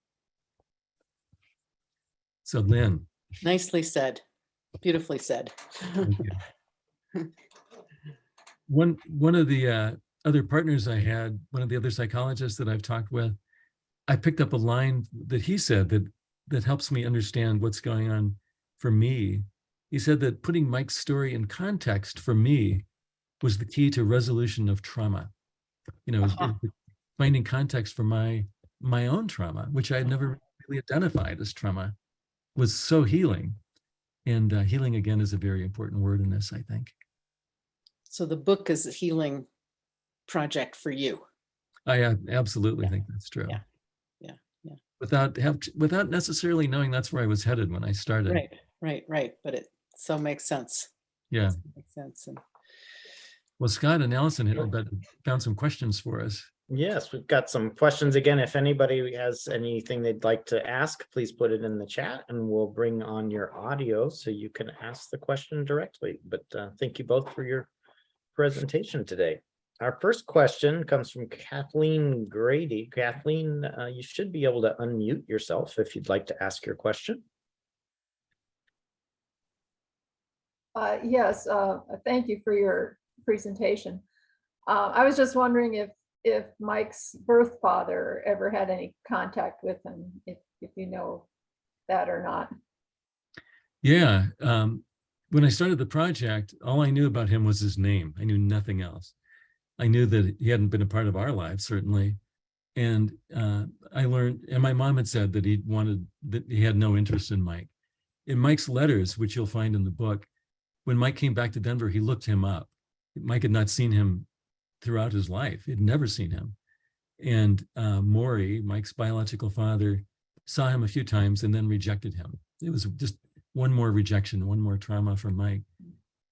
So Lynn. Nicely said. Beautifully said. Thank you. One of the other partners I had, one of the other psychologists that I've talked with, I picked up a line that he said that helps me understand what's going on for me. He said that putting Mike's story in context for me was the key to resolution of trauma. You know, finding context for my own trauma, which I had never really identified as trauma, was so healing. And healing, again, is a very important word in this, I think. So the book is a healing project for you. I absolutely think that's true. Yeah. Without necessarily knowing that's where I was headed when I started. Right. But it so makes sense. Yeah. Makes sense. And well, Scott and Allison had found some questions for us. Yes, we've got some questions again. If anybody has anything they'd like to ask, please put it in the chat and we'll bring on your audio so you can ask the question directly. But thank you both for your presentation today. Our first question comes from Kathleen Grady. Kathleen, you should be able to unmute yourself if you'd like to ask your question. Yes, thank you for your presentation. I was just wondering if Mike's birth father ever had any contact with him, if you know that or not. Yeah, when I started the project, all I knew about him was his name. I knew nothing else. I knew that he hadn't been a part of our lives, certainly. And I learned, and my mom had said that he had no interest in Mike. In Mike's letters, which you'll find in the book, when Mike came back to Denver, he looked him up. Mike had not seen him throughout his life. He'd never seen him. And Maury, Mike's biological father, saw him a few times and then rejected him. It was just one more rejection, one more trauma for Mike.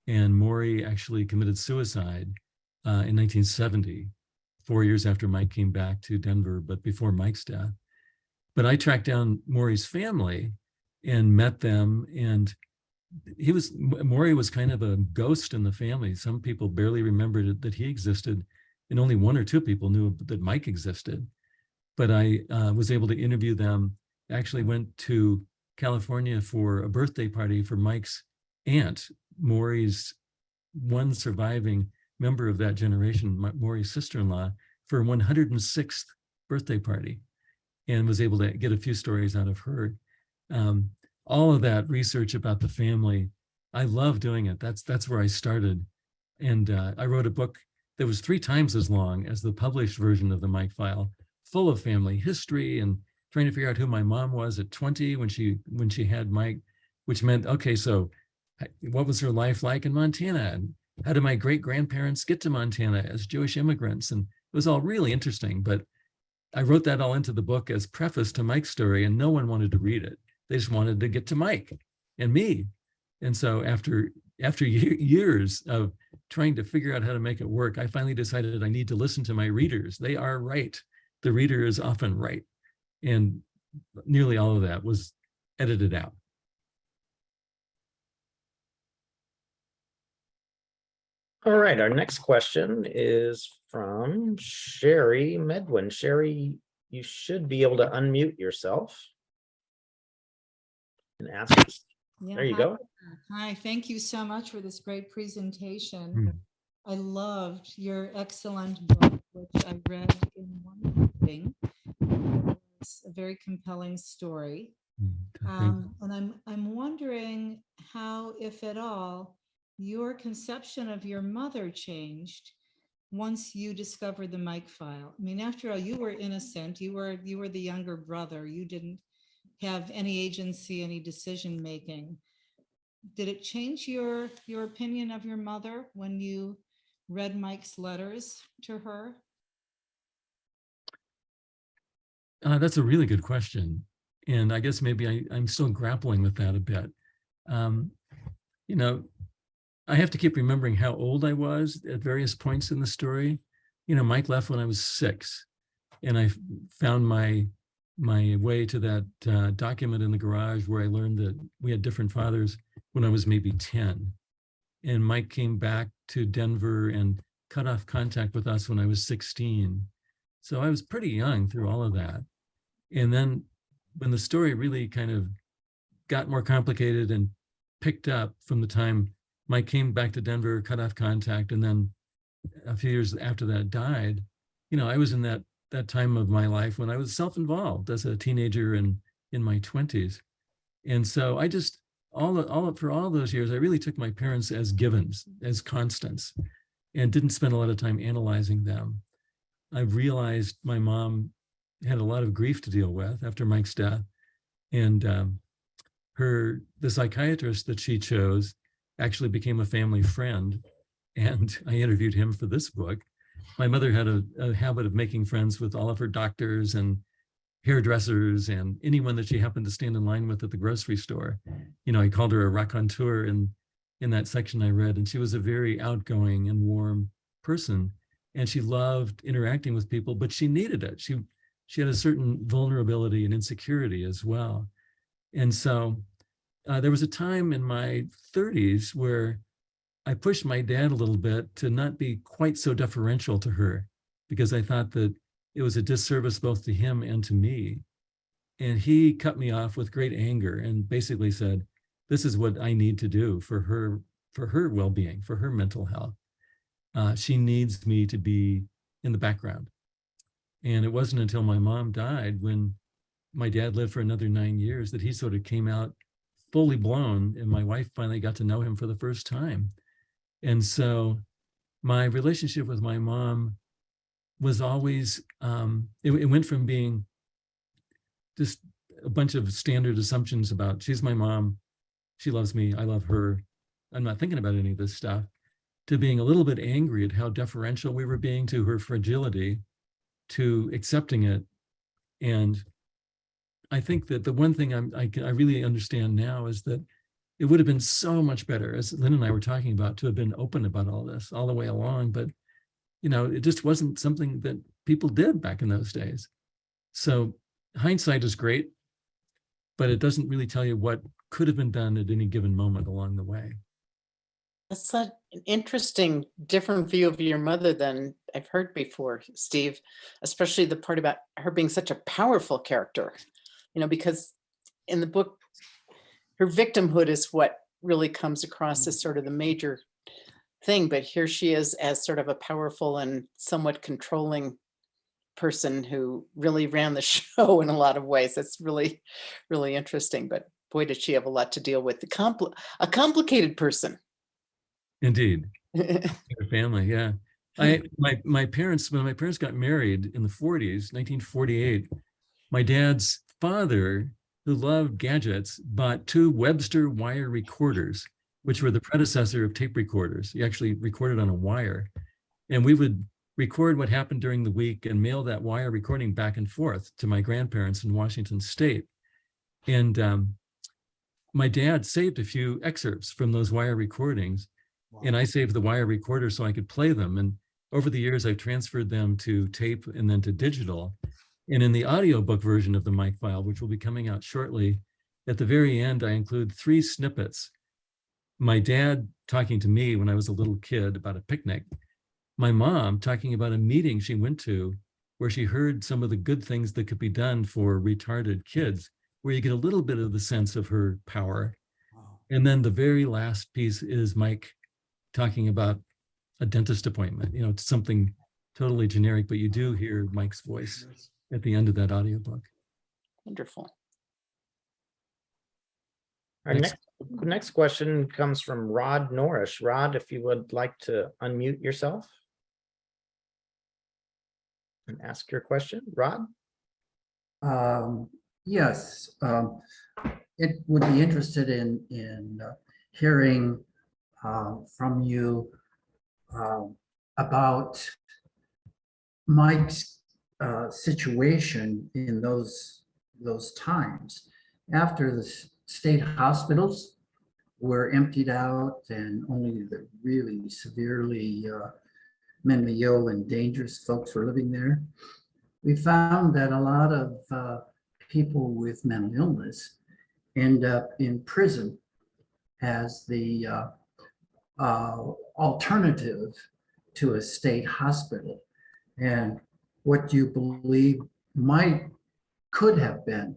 And Maury actually committed suicide in 1970, 4 years after Mike came back to Denver, but before Mike's death. But I tracked down Maury's family and met them, and Maury was kind of a ghost in the family. Some people barely remembered that he existed, and only one or two people knew that Mike existed. But I was able to interview them. Actually went to California for a birthday party for Mike's aunt, Maury's one surviving member of that generation, Maury's sister-in-law, for 106th birthday party, and was able to get a few stories out of her. All of that research about the family, I love doing it. That's where I started. And I wrote a book that was 3 times as long as the published version of the Mike file, full of family history and trying to figure out who my mom was at 20 when she had Mike, which meant, okay, so what was her life like in Montana? And how did my great-grandparents get to Montana as Jewish immigrants? And it was all really interesting, but I wrote that all into the book as preface to Mike's story, and no one wanted to read it. They just wanted to get to Mike and me. And so after years of trying to figure out how to make it work, I finally decided I need to listen to my readers. They are right. The reader is often right. And nearly all of that was edited out. All right, our next question is from Sherry Medwin. Sherry, you should be able to unmute yourself and ask us. Yeah, There you hi. go. Hi, thank you so much for this great presentation. I loved your excellent book, which I read in one sitting. It's a very compelling story. And I'm wondering how, if at all, your conception of your mother changed once you discovered the Mike file. I mean, after all, you were innocent. You were the younger brother. You didn't have any agency, any decision making. Did it change your opinion of your mother when you read Mike's letters to her? That's a really good question. And I guess maybe I'm still grappling with that a bit. You know, I have to keep remembering how old I was at various points in the story. You know, Mike left when I was 6, and I found my way to that document in the garage where I learned that we had different fathers when I was maybe 10. And Mike came back to Denver and cut off contact with us when I was 16. So I was pretty young through all of that. And then when the story really kind of got more complicated and picked up from the time Mike came back to Denver, cut off contact, and then a few years after that died, you know, I was in that time of my life when I was self-involved as a teenager and in my 20s. And so I just, for all those years, I really took my parents as givens, as constants, and didn't spend a lot of time analyzing them. I realized my mom had a lot of grief to deal with after Mike's death. And the psychiatrist that she chose actually became a family friend. And I interviewed him for this book. My mother had a habit of making friends with all of her doctors and hairdressers and anyone that she happened to stand in line with at the grocery store. You know, I called her a raconteur in that section I read, and she was a very outgoing and warm person. And she loved interacting with people, but she needed it. She had a certain vulnerability and insecurity as well. And so there was a time in my 30s where I pushed my dad a little bit to not be quite so deferential to her, because I thought that it was a disservice both to him and to me. And he cut me off with great anger and basically said, this is what I need to do for her well-being, for her mental health. She needs me to be in the background. And it wasn't until my mom died, when my dad lived for another 9 years, that he sort of came out fully blown, and my wife finally got to know him for the first time. And so my relationship with my mom was always, it went from being just a bunch of standard assumptions about, she's my mom, she loves me, I love her, I'm not thinking about any of this stuff, to being a little bit angry at how deferential we were being to her fragility, to accepting it. And I think that the one thing I really understand now is that it would have been so much better, as Lynn and I were talking about, to have been open about all this all the way along. But, you know, it just wasn't something that people did back in those days. So hindsight is great, but it doesn't really tell you what could have been done at any given moment along the way. That's an interesting, different view of your mother than I've heard before, Steve, especially the part about her being such a powerful character, you know, because in the book, her victimhood is what really comes across as sort of the major thing. But here she is as sort of a powerful and somewhat controlling person who really ran the show in a lot of ways. That's really, really interesting. But boy, did she have a lot to deal with. A complicated person. Indeed. Your family, yeah. My parents, when my parents got married in the 40s, 1948, my dad's father, who loved gadgets, bought 2 Webster wire recorders, which were the predecessor of tape recorders. He actually recorded on a wire. And we would record what happened during the week and mail that wire recording back and forth to my grandparents in Washington State. And my dad saved a few excerpts from those wire recordings. And I saved the wire recorder so I could play them. And over the years, I've transferred them to tape and then to digital. And in the audiobook version of the Mike file, which will be coming out shortly, at the very end, I include 3 snippets. My dad talking to me when I was a little kid about a picnic. My mom talking about a meeting she went to where she heard some of the good things that could be done for retarded kids, where you get a little bit of the sense of her power. And then the very last piece is Mike talking about a dentist appointment. You know, it's something totally generic, but you do hear Mike's voice at the end of that audiobook. Wonderful. Our next question comes from Rod Norris. Rod, if you would like to unmute yourself and ask your question. Rod? Yes, it would be interested in hearing from you about Mike's situation in those times after the state hospitals were emptied out and only the really severely mentally ill and dangerous folks were living there. We found that a lot of people with mental illness end up in prison as the alternative to a state hospital. And what you believe could have been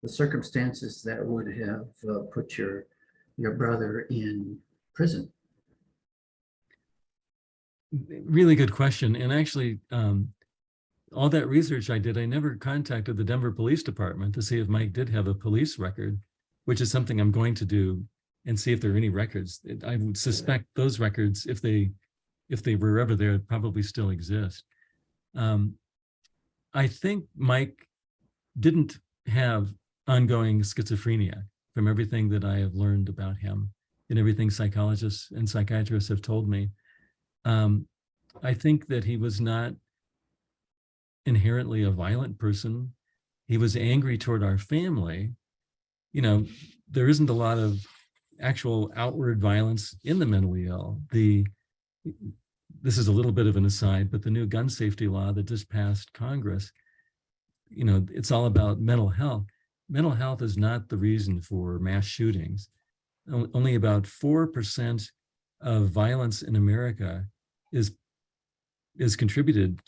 the circumstances that would have put your brother in prison. Really good question. And actually, all that research I did, I never contacted the Denver Police Department to see if Mike did have a police record, which is something I'm going to do and see if there are any records. I would suspect those records, if they were ever there, probably still exist. I think Mike didn't have ongoing schizophrenia from everything that I have learned about him and everything psychologists and psychiatrists have told me. I think that he was not inherently a violent person. He was angry toward our family. You know, there isn't a lot of actual outward violence in the mentally ill. This is a little bit of an aside, but the new gun safety law that just passed Congress, you know, it's all about mental health. Mental health is not the reason for mass shootings. Only about 4% of violence in America is contributed.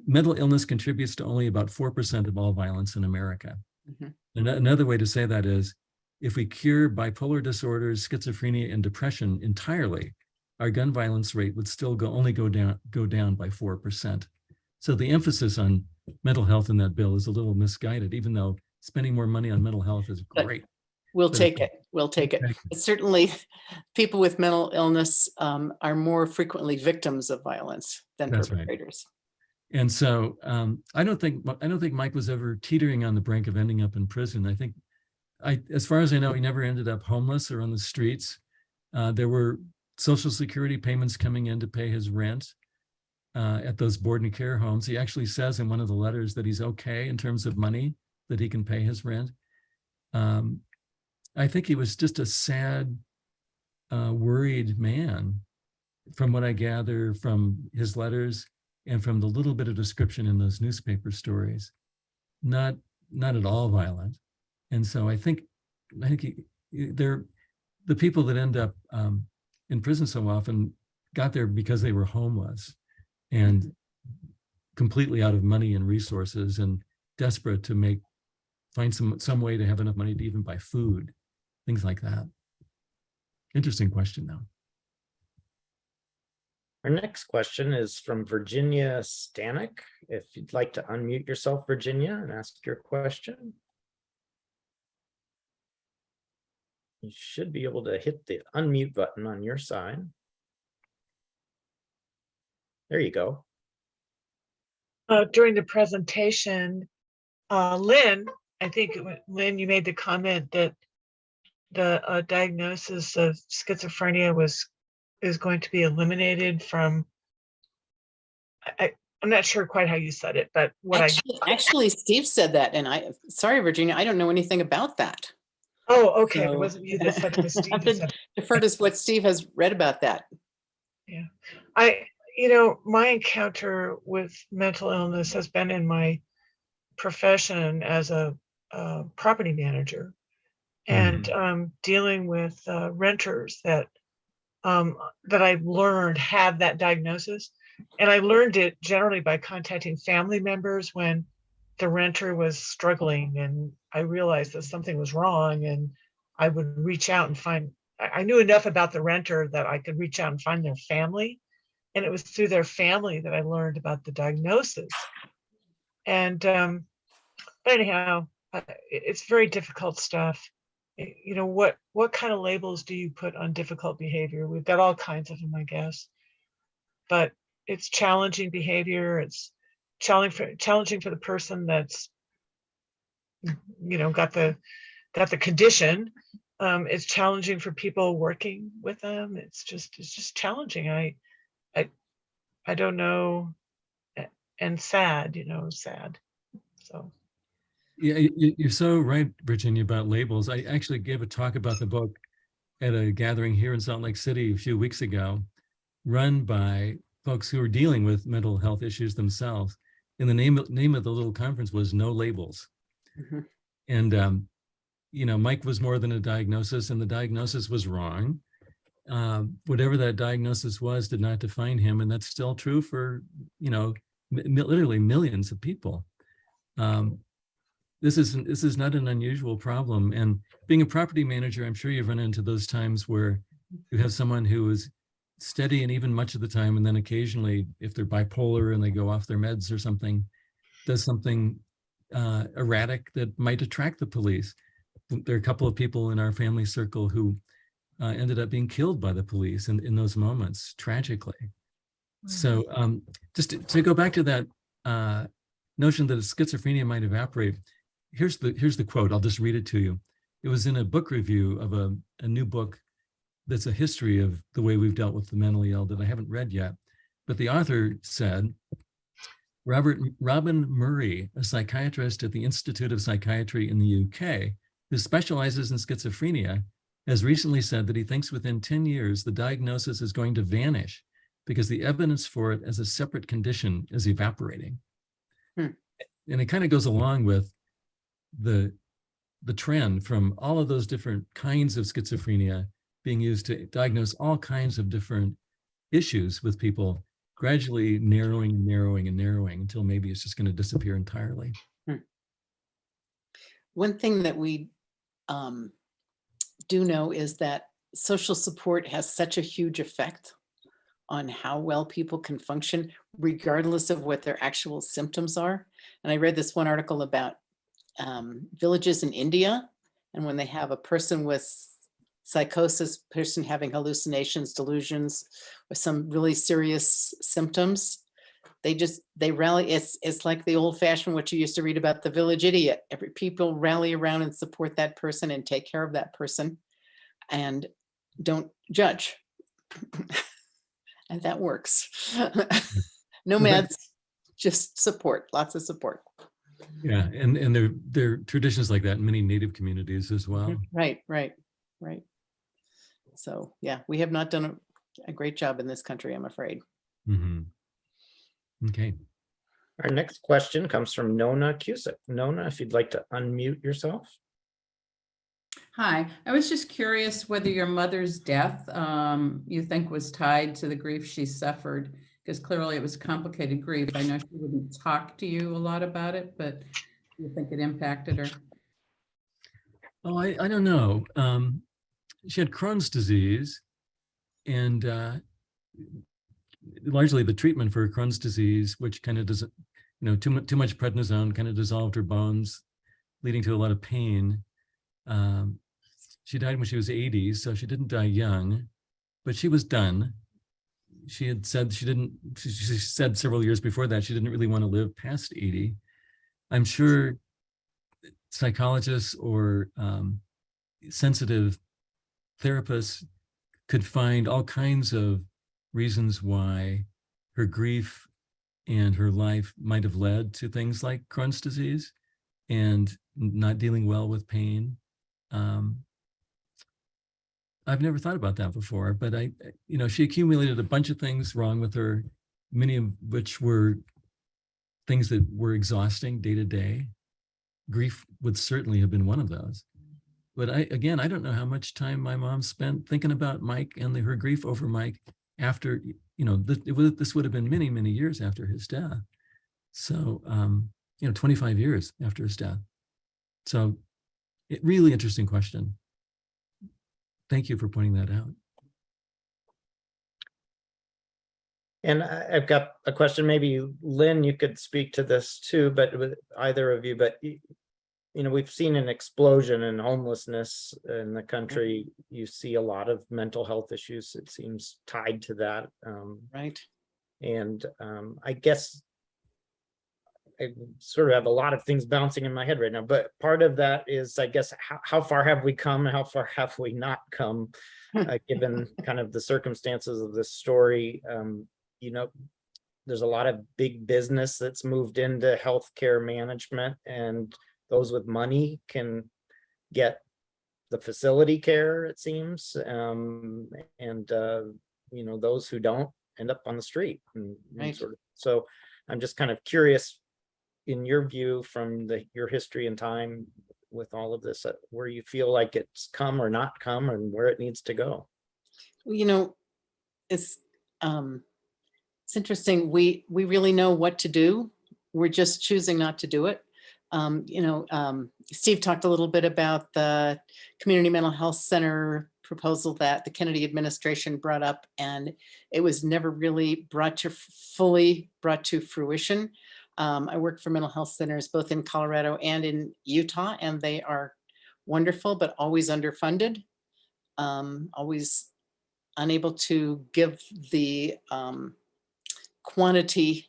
Mental illness contributes to only about 4% of all violence in America. Mm-hmm. Another way to say that is, if we cure bipolar disorders, schizophrenia, and depression entirely, our gun violence rate would still only go down by 4%. So the emphasis on mental health in that bill is a little misguided, even though spending more money on mental health is great. We'll take it. We'll take it. But certainly, people with mental illness are more frequently victims of violence than perpetrators. Right. And so I don't think Mike was ever teetering on the brink of ending up in prison. I think, as far as I know, he never ended up homeless or on the streets. There were Social Security payments coming in to pay his rent. at those board and care homes. He actually says in one of the letters that he's okay in terms of money, that he can pay his rent. I think he was just a sad, worried man, from what I gather from his letters and from the little bit of description in those newspaper stories. Not at all violent. And so I think they're the people that end up in prison so often got there because they were homeless and completely out of money and resources and desperate to find some way to have enough money to even buy food, things like that. Interesting question though. Our next question is from Virginia Stanek. If you'd like to unmute yourself, Virginia, and ask your question. You should be able to hit the unmute button on your side. There you go. During the presentation, Lynn, I think, Lynn, you made the comment that the diagnosis of schizophrenia is going to be eliminated from, I'm not sure quite how you said it, but what actually, Steve said that, and sorry, Virginia, I don't know anything about that. Oh, okay. So, it wasn't you that said it, was Steve that said it. Defer to what Steve has read about that. Yeah, my encounter with mental illness has been in my profession as a property manager, and dealing with renters that I've learned have that diagnosis. And I learned it generally by contacting family members when the renter was struggling, and I realized that something was wrong, and I would reach out and I knew enough about the renter that I could reach out and find their family. And it was through their family that I learned about the diagnosis. And but anyhow, it's very difficult stuff. What kind of labels do you put on difficult behavior? We've got all kinds of them, I guess. But it's challenging behavior. It's challenging for the person that's, got the condition. It's challenging for people working with them. It's just challenging. I don't know, and sad, sad. So. Yeah, you're so right, Virginia, about labels. I actually gave a talk about the book at a gathering here in Salt Lake City a few weeks ago, run by folks who are dealing with mental health issues themselves. And the name of the little conference was No Labels. Mm-hmm. And, Mike was more than a diagnosis, and the diagnosis was wrong. Whatever that diagnosis was did not define him. And that's still true for, literally millions of people. This is not an unusual problem. And being a property manager, I'm sure you've run into those times where you have someone who is steady and even much of the time, and then occasionally, if they're bipolar and they go off their meds or something, does something erratic that might attract the police. There are a couple of people in our family circle who ended up being killed by the police in those moments, tragically. Mm-hmm. So just to go back to that notion that schizophrenia might evaporate, here's the quote. I'll just read it to you. It was in a book review of a new book that's a history of the way we've dealt with the mentally ill that I haven't read yet. But the author said, Robin Murray, a psychiatrist at the Institute of Psychiatry in the UK, who specializes in schizophrenia, has recently said that he thinks within 10 years, the diagnosis is going to vanish because the evidence for it as a separate condition is evaporating. And it kind of goes along with the trend from all of those different kinds of schizophrenia being used to diagnose all kinds of different issues with people, gradually narrowing and narrowing and narrowing until maybe it's just going to disappear entirely. One thing that we do know is that social support has such a huge effect on how well people can function, regardless of what their actual symptoms are. And I read this one article about villages in India, and when they have a person with psychosis, person having hallucinations, delusions, or some really serious symptoms, they rally. It's like the old-fashioned what you used to read about, the village idiot. People rally around and support that person and take care of that person and don't judge. And that works. No Well, that- meds, just support, lots of support. Yeah, and there are traditions like that in many Native communities as well. Right. So, yeah, we have not done a great job in this country, I'm afraid. Mhm. Okay. Our next question comes from Nona Cusick. Nona, if you'd like to unmute yourself. Hi, I was just curious whether your mother's death you think was tied to the grief she suffered, because clearly it was complicated grief. I know she wouldn't talk to you a lot about it, but do you think it impacted her? Oh, I don't know. She had Crohn's disease, and largely the treatment for Crohn's disease, which kind of doesn't, too much prednisone kind of dissolved her bones, leading to a lot of pain. She died when she was 80, so she didn't die young, but she was done. She had said she said several years before that she didn't really want to live past 80. I'm sure psychologists or sensitive therapists could find all kinds of reasons why her grief and her life might have led to things like Crohn's disease and not dealing well with pain. I've never thought about that before, but she accumulated a bunch of things wrong with her, many of which were things that were exhausting day to day. Grief would certainly have been one of those. But I don't know how much time my mom spent thinking about Mike and her grief over Mike after, this would have been many, many years after his death. So, 25 years after his death. So really interesting question. Thank you for pointing that out. And I've got a question, maybe Lynn, you could speak to this too, but with either of you, but we've seen an explosion in homelessness in the country. You see a lot of mental health issues, it seems, tied to that. Right. And I guess I sort of have a lot of things bouncing in my head right now, but part of that is, I guess, how far have we come and how far have we not come, given kind of the circumstances of this story. There's a lot of big business that's moved into healthcare management, and those with money can get the facility care, it seems, and those who don't end up on the street. Right. So I'm just kind of curious, in your view, from your history and time with all of this, where you feel like it's come or not come, and where it needs to go. It's interesting. We really know what to do. We're just choosing not to do it. Steve talked a little bit about the community mental health center proposal that the Kennedy administration brought up, and it was never really fully brought to fruition. I work for mental health centers both in Colorado and in Utah, and they are wonderful, but always underfunded, always unable to give the quantity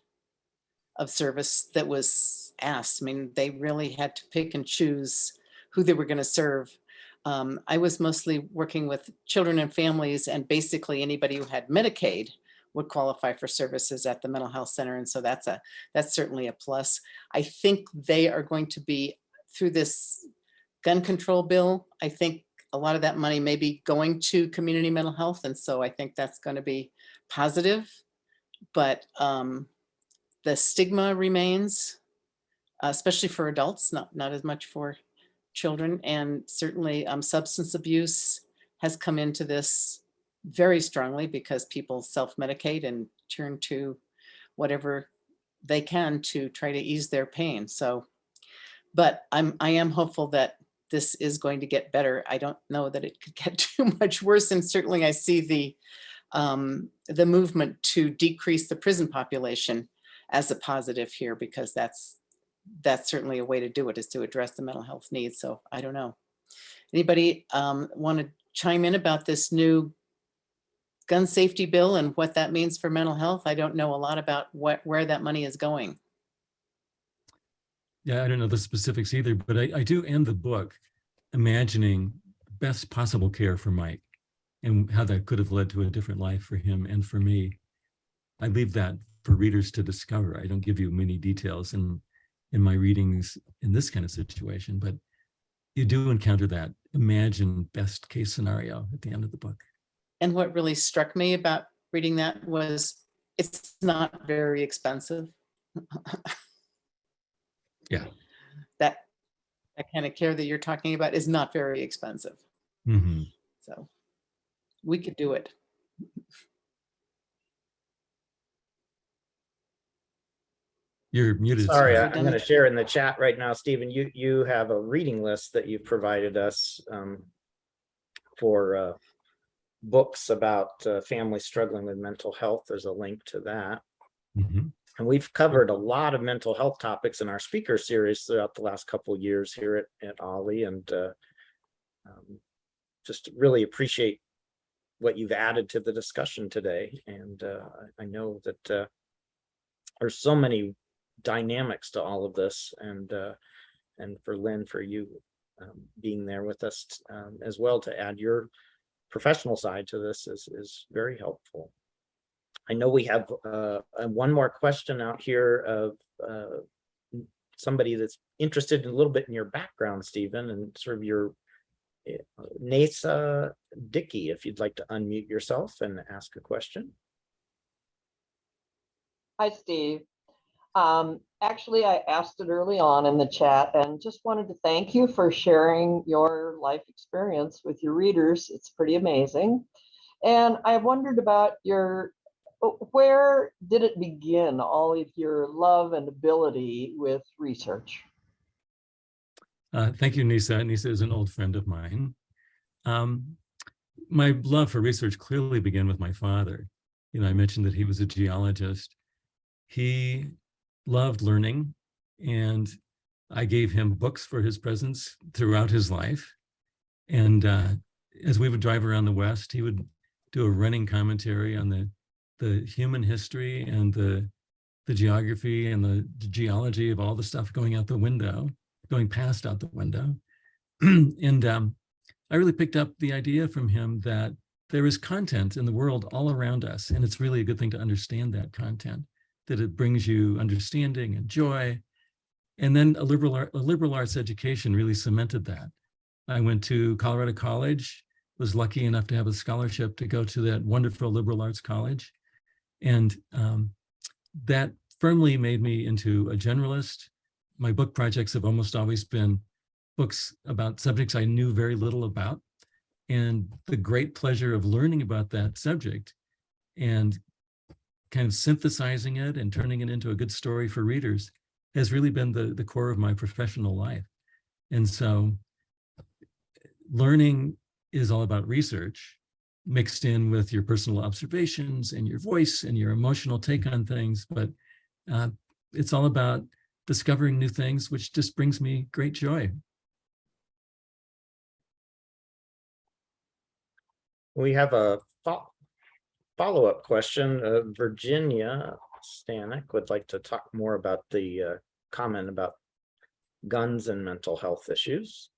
of service that was asked. I mean, they really had to pick and choose who they were going to serve. I was mostly working with children and families, and basically anybody who had Medicaid would qualify for services at the mental health center. And so that's certainly a plus. I think they are going to be, through this gun control bill, I think a lot of that money may be going to community mental health. And so I think that's going to be positive. But the stigma remains, especially for adults, not as much for children. And certainly substance abuse has come into this very strongly, because people self-medicate and turn to whatever they can to try to ease their pain. So, but I am hopeful that this is going to get better. I don't know that it could get too much worse. And certainly I see the movement to decrease the prison population as a positive here, because that's certainly a way to do it, is to address the mental health needs. So I don't know. Anybody want to chime in about this new gun safety bill and what that means for mental health? I don't know a lot about where that money is going. Yeah, I don't know the specifics either, but I do end the book imagining best possible care for Mike and how that could have led to a different life for him and for me. I leave that for readers to discover. I don't give you many details in my readings in this kind of situation, but you do encounter that imagined best case scenario at the end of the book. And what really struck me about reading that was it's not very expensive. Yeah. That kind of care that you're talking about is not very expensive. Mm-hmm. So we could do it. You're muted. Sorry, Scott. I'm going to share in the chat right now, Stephen. You have a reading list that you provided us for books about families struggling with mental health. there's a link to that. Mm-hmm. And we've covered a lot of mental health topics in our speaker series throughout the last couple of years here at Ollie, and just really what you've added to the discussion today. And I know that there's so many dynamics to all of this, and for Lynn, for you being there with us as well to add your professional side to this is very helpful. I know we have one more question out here of somebody that's interested in a little bit in your background, Stephen, and sort of your Nasa Dickey, if you'd like to unmute yourself and ask a question. Hi, Steve. Actually, I asked it early on in the chat and just wanted to thank you for sharing your life experience with your readers. It's pretty amazing. And I wondered about where did it begin, all of your love and ability with research? Thank you, Nisa. Nisa is an old friend of mine. My love for research clearly began with my father. I mentioned that he was a geologist. He loved learning, and I gave him books for his presence throughout his life. And as we would drive around the West, he would do a running commentary on the human history and the geography and the geology of all the stuff going past out the window. And I really picked up the idea from him that there is content in the world all around us, and it's really a good thing to understand that content, that it brings you understanding and joy. And then a liberal arts education really cemented that. I went to Colorado College, was lucky enough to have a scholarship to go to that wonderful liberal arts college. And that firmly made me into a generalist. My book projects have almost always been books about subjects I knew very little about. And the great pleasure of learning about that subject and kind of synthesizing it and turning it into a good story for readers has really been the core of my professional life. And so learning is all about research mixed in with your personal observations and your voice and your emotional take on things. But it's all about discovering new things, which just brings me great joy. We have a follow-up question. Virginia Stanek would like to talk more about the comment about guns and mental health issues.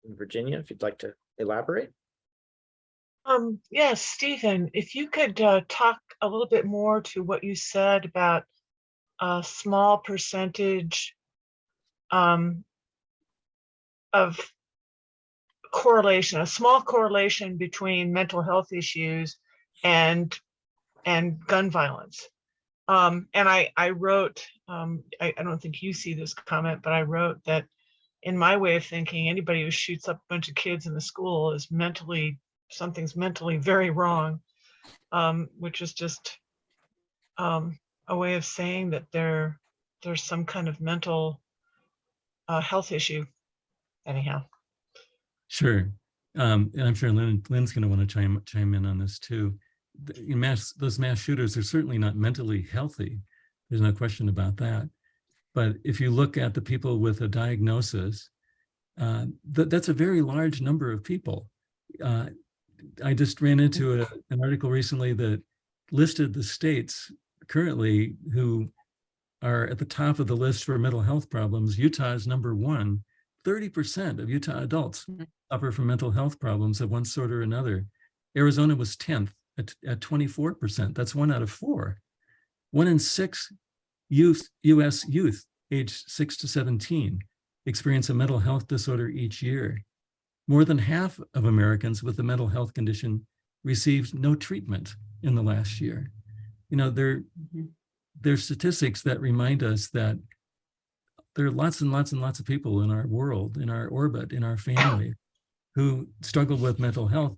Virginia, if you'd like to elaborate. Yes, Stephen, if you could talk a little bit more to what you said about a small percentage of correlation, a small correlation between mental health issues and gun violence. And I wrote, I don't think you see this comment, but I wrote that in my way of thinking, anybody who shoots up a bunch of kids in the school is something's mentally very wrong, which is just a way of saying that there's some kind of mental health issue. Anyhow. Sure. And I'm sure Lynn's going to want to chime in on this too. Those mass shooters are certainly not mentally healthy. There's no question about that. But if you look at the people with a diagnosis, that's a very large number of people. I just ran into an article recently that listed the states currently who are at the top of the list for mental health problems. Utah is number one. 30% of Utah adults suffer from mental health problems of one sort or another. Arizona was 10th at 24%. That's 1 out of 4. 1 in 6 U.S. youth aged 6 to 17 experience a mental health disorder each year. More than half of Americans with a mental health condition received no treatment in the last year. You know, there's statistics that remind us that there are lots and lots and lots of people in our world, in our orbit, in our family, who struggle with mental health.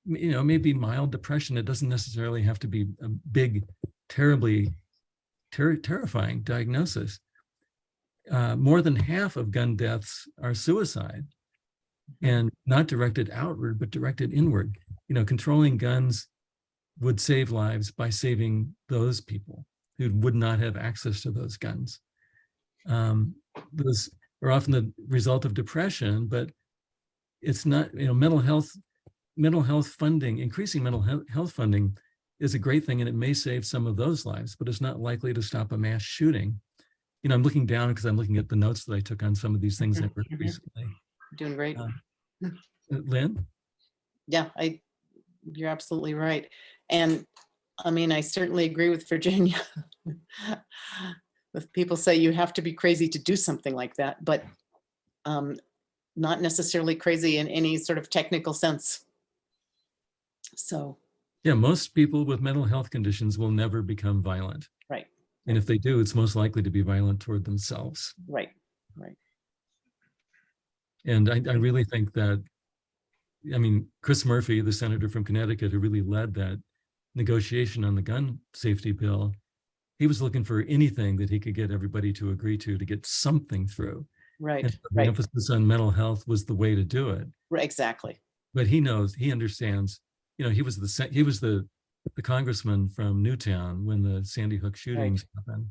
You know, maybe mild depression. It doesn't necessarily have to be a big, terribly terrifying diagnosis. More than half of gun deaths are suicide, and not directed outward, but directed inward. You know, controlling guns would save lives by saving those people who would not have access to those guns. Those are often the result of depression, but it's not, you know, mental health funding, increasing mental health funding is a great thing, and it may save some of those lives, but it's not likely to stop a mass shooting. You know, I'm looking down because I'm looking at the notes that I took on some of these things that were recently. Doing great. Lynn? Yeah, you're absolutely right. And I mean, I certainly agree with Virginia. If people say you have to be crazy to do something like that, but not necessarily crazy in any sort of technical sense. So. Yeah, most people with mental health conditions will never become violent. Right. And if they do, it's most likely to be violent toward themselves. Right, right. And I really think that, I mean, Chris Murphy, the senator from Connecticut, who really led that negotiation on the gun safety bill, he was looking for anything that he could get everybody to agree to get something through. Right, and the right. emphasis on mental health was the way to do it. Right, exactly. But he knows, he understands, you know, he was the congressman from Newtown when the Sandy Hook shootings happened.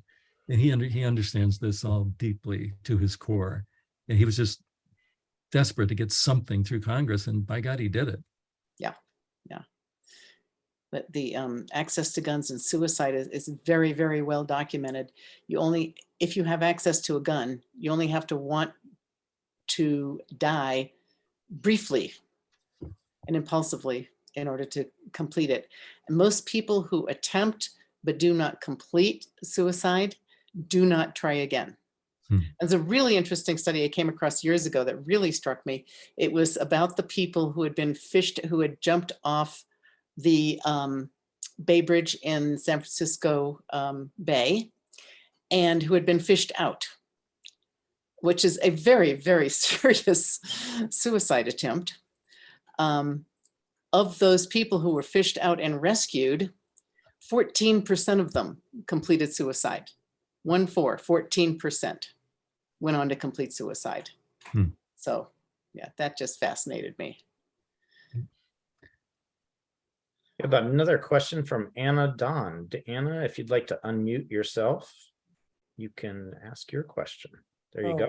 And he understands this all deeply to his core. And he was just desperate to get something through Congress, and by God, he did it. Yeah, yeah. But the access to guns and suicide is very, very well documented. If you have access to a gun, you only have to want to die briefly and impulsively in order to complete it. And most people who attempt but do not complete suicide do not try again. There's a really interesting study I came across years ago that really struck me. It was about the people who had been who had jumped off the Bay Bridge in San Francisco Bay, and who had been fished out, which is a very, very serious suicide attempt. Of those people who were fished out and rescued, 14% of them completed suicide. 14% went on to complete suicide. So yeah, that just fascinated me. We have another question from Anna Don. Anna, if you'd like to unmute yourself, you can ask your question. There you go.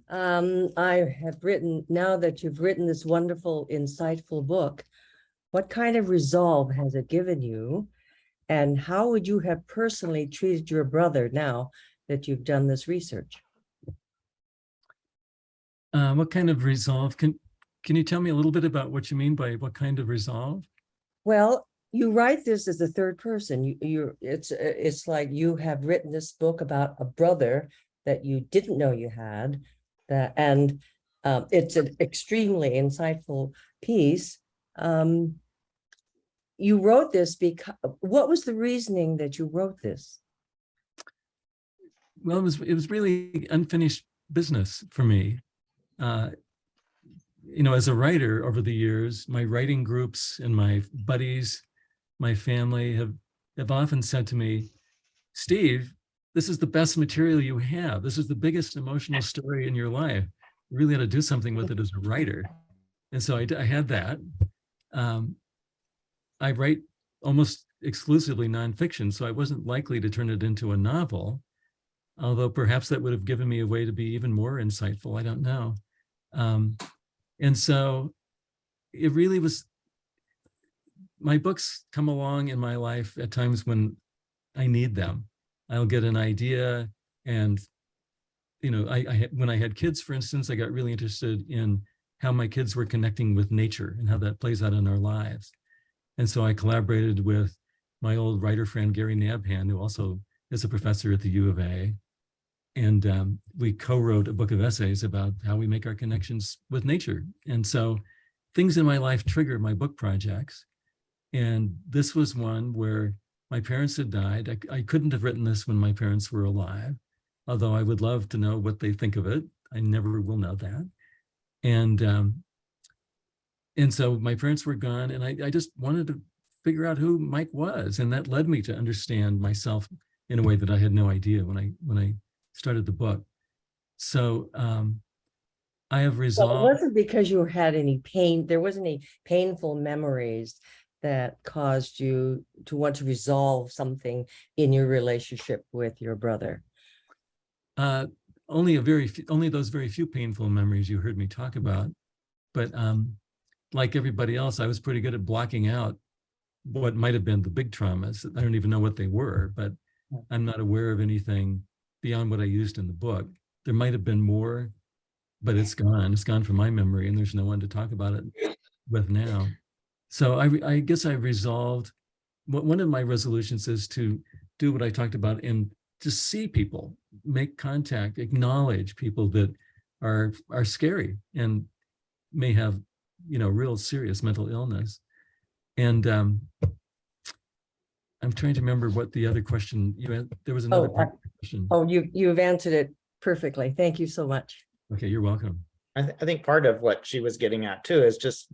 I have written, now that you've written this wonderful, insightful book, what kind of resolve has it given you? And how would you have personally treated your brother now that you've done this research? What kind of resolve? Can you tell me a little bit about what you mean by what kind of resolve? Well, you write this as a third person. It's like you have written this book about a brother that you didn't know you had, and it's an extremely insightful piece. You wrote this because, what was the reasoning that you wrote this? Well, it was really unfinished business for me. You know, as a writer over the years, my writing groups and my buddies, my family have often said to me, Steve, this is the best material you have. This is the biggest emotional story in your life. You really ought to do something with it as a writer. And so I had that. I write almost exclusively nonfiction, so I wasn't likely to turn it into a novel, although perhaps that would have given me a way to be even more insightful. I don't know. And so it really was, my books come along in my life at times when I need them. I'll get an idea, and you know, when I had kids, for instance, I got really interested in how my kids were connecting with nature and how that plays out in our lives. And so I collaborated with my old writer friend, Gary Nabhan, who also is a professor at the U of A. And we co-wrote a book of essays about how we make our connections with nature. And so things in my life triggered my book projects. And this was one where my parents had died. I couldn't have written this when my parents were alive, although I would love to know what they think of it. I never will know that. And so my parents were gone, and I just wanted to figure out who Mike was. And that led me to understand myself in a way that I had no idea when I started the book. So I have Well, resolved. it wasn't because you had any pain, there wasn't any painful memories that caused you to want to resolve something in your relationship with your brother. Only those very few painful memories you heard me talk about. But like everybody else, I was pretty good at blocking out what might have been the big traumas. I don't even know what they were, but I'm not aware of anything beyond what I used in the book. There might have been more, but it's gone. It's gone from my memory, and there's no one to talk about it with now. So I guess I resolved, one of my resolutions is to do what I talked about and to see people, make contact, acknowledge people that are scary and may have, real serious mental illness. And I'm trying to remember what the other question you had. There was another question. Oh, you've answered it perfectly. Thank you so much. Okay, you're welcome. I think part of what she was getting at too is just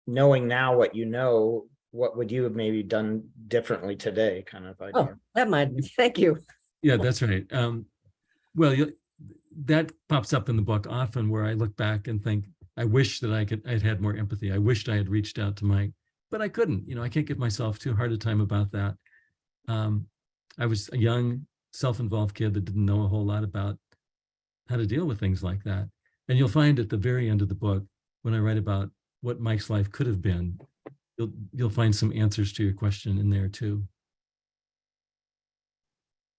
knowing now what you know, what would you have maybe done differently today, kind of idea. Oh, that might, thank you. Yeah, that's right. Well, that pops up in the book often, where I look back and think, I wish that I'd had more empathy. I wished I had reached out to Mike, but I couldn't. I can't give myself too hard a time about that. I was a young, self-involved kid that didn't know a whole lot about how to deal with things like that. And you'll find at the very end of the book, when I write about what Mike's life could have been, you'll find some answers to your question in there too.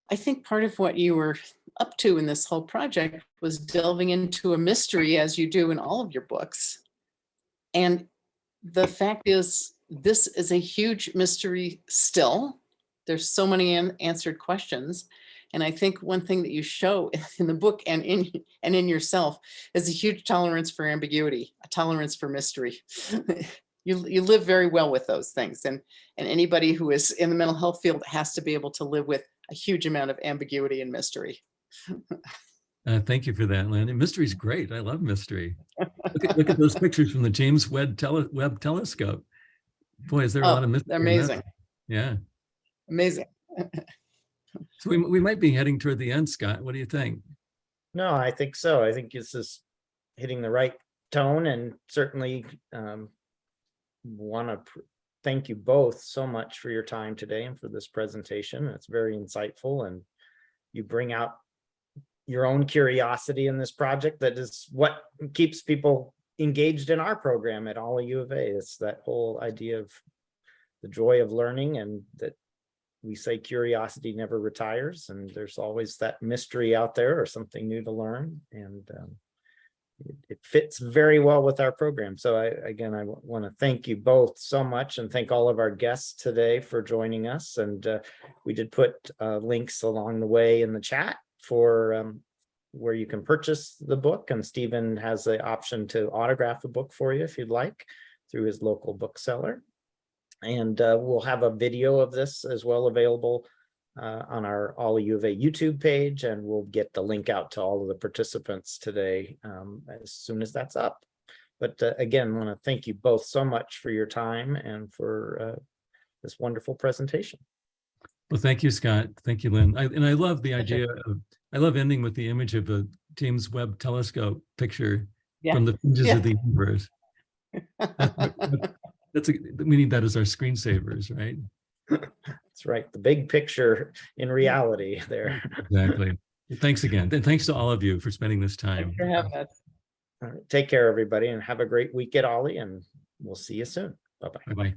I think part of what you were up to in this whole project was delving into a mystery, as you do in all of your books. And the fact is, this is a huge mystery still. There's so many unanswered questions. And I think one thing that you show in the book and in yourself is a huge tolerance for ambiguity, a tolerance for mystery. You live very well with those things. And anybody who is in the mental health field has to be able to live with a huge amount of ambiguity and mystery. Thank you for that, Lynn. Mystery is great. I love mystery. Look at those pictures from the James Webb telescope. Boy, is there a lot of mystery. They're amazing. Yeah. Amazing. So we might be heading toward the end, Scott. What do you think? No, I think so. I think this is hitting the right tone, and certainly want to thank you both so much for your time today and for this presentation. It's very insightful, and you bring out your own curiosity in this project. That is what keeps people engaged in our program at all U of A. It's that whole idea of the joy of learning, and that we say curiosity never retires, and there's always that mystery out there or something new to learn. And it fits very well with our program. So I want to thank you both so much, and thank all of our guests today for joining us. And we did put links along the way in the chat for where you can purchase the book. And Stephen has the option to autograph a book for you if you'd like, through his local bookseller. And we'll have a video of this as well available on our All U of A YouTube page, and we'll get the link out to all of the participants today as soon as that's up. But again, I want to thank you both so much for your time and for this wonderful presentation. Well, thank you, Scott. Thank you, Lynn. I love the idea of, I love ending with the image of a James Webb telescope picture from the fringes of the universe. We need that as our screensavers, right? That's right. The big picture in reality there. Exactly. Thanks again. And thanks to all of you for spending this time. Thanks for having us. All right, take care, everybody, and have a great week at Ollie, and we'll see you soon. Bye-bye. Bye-bye.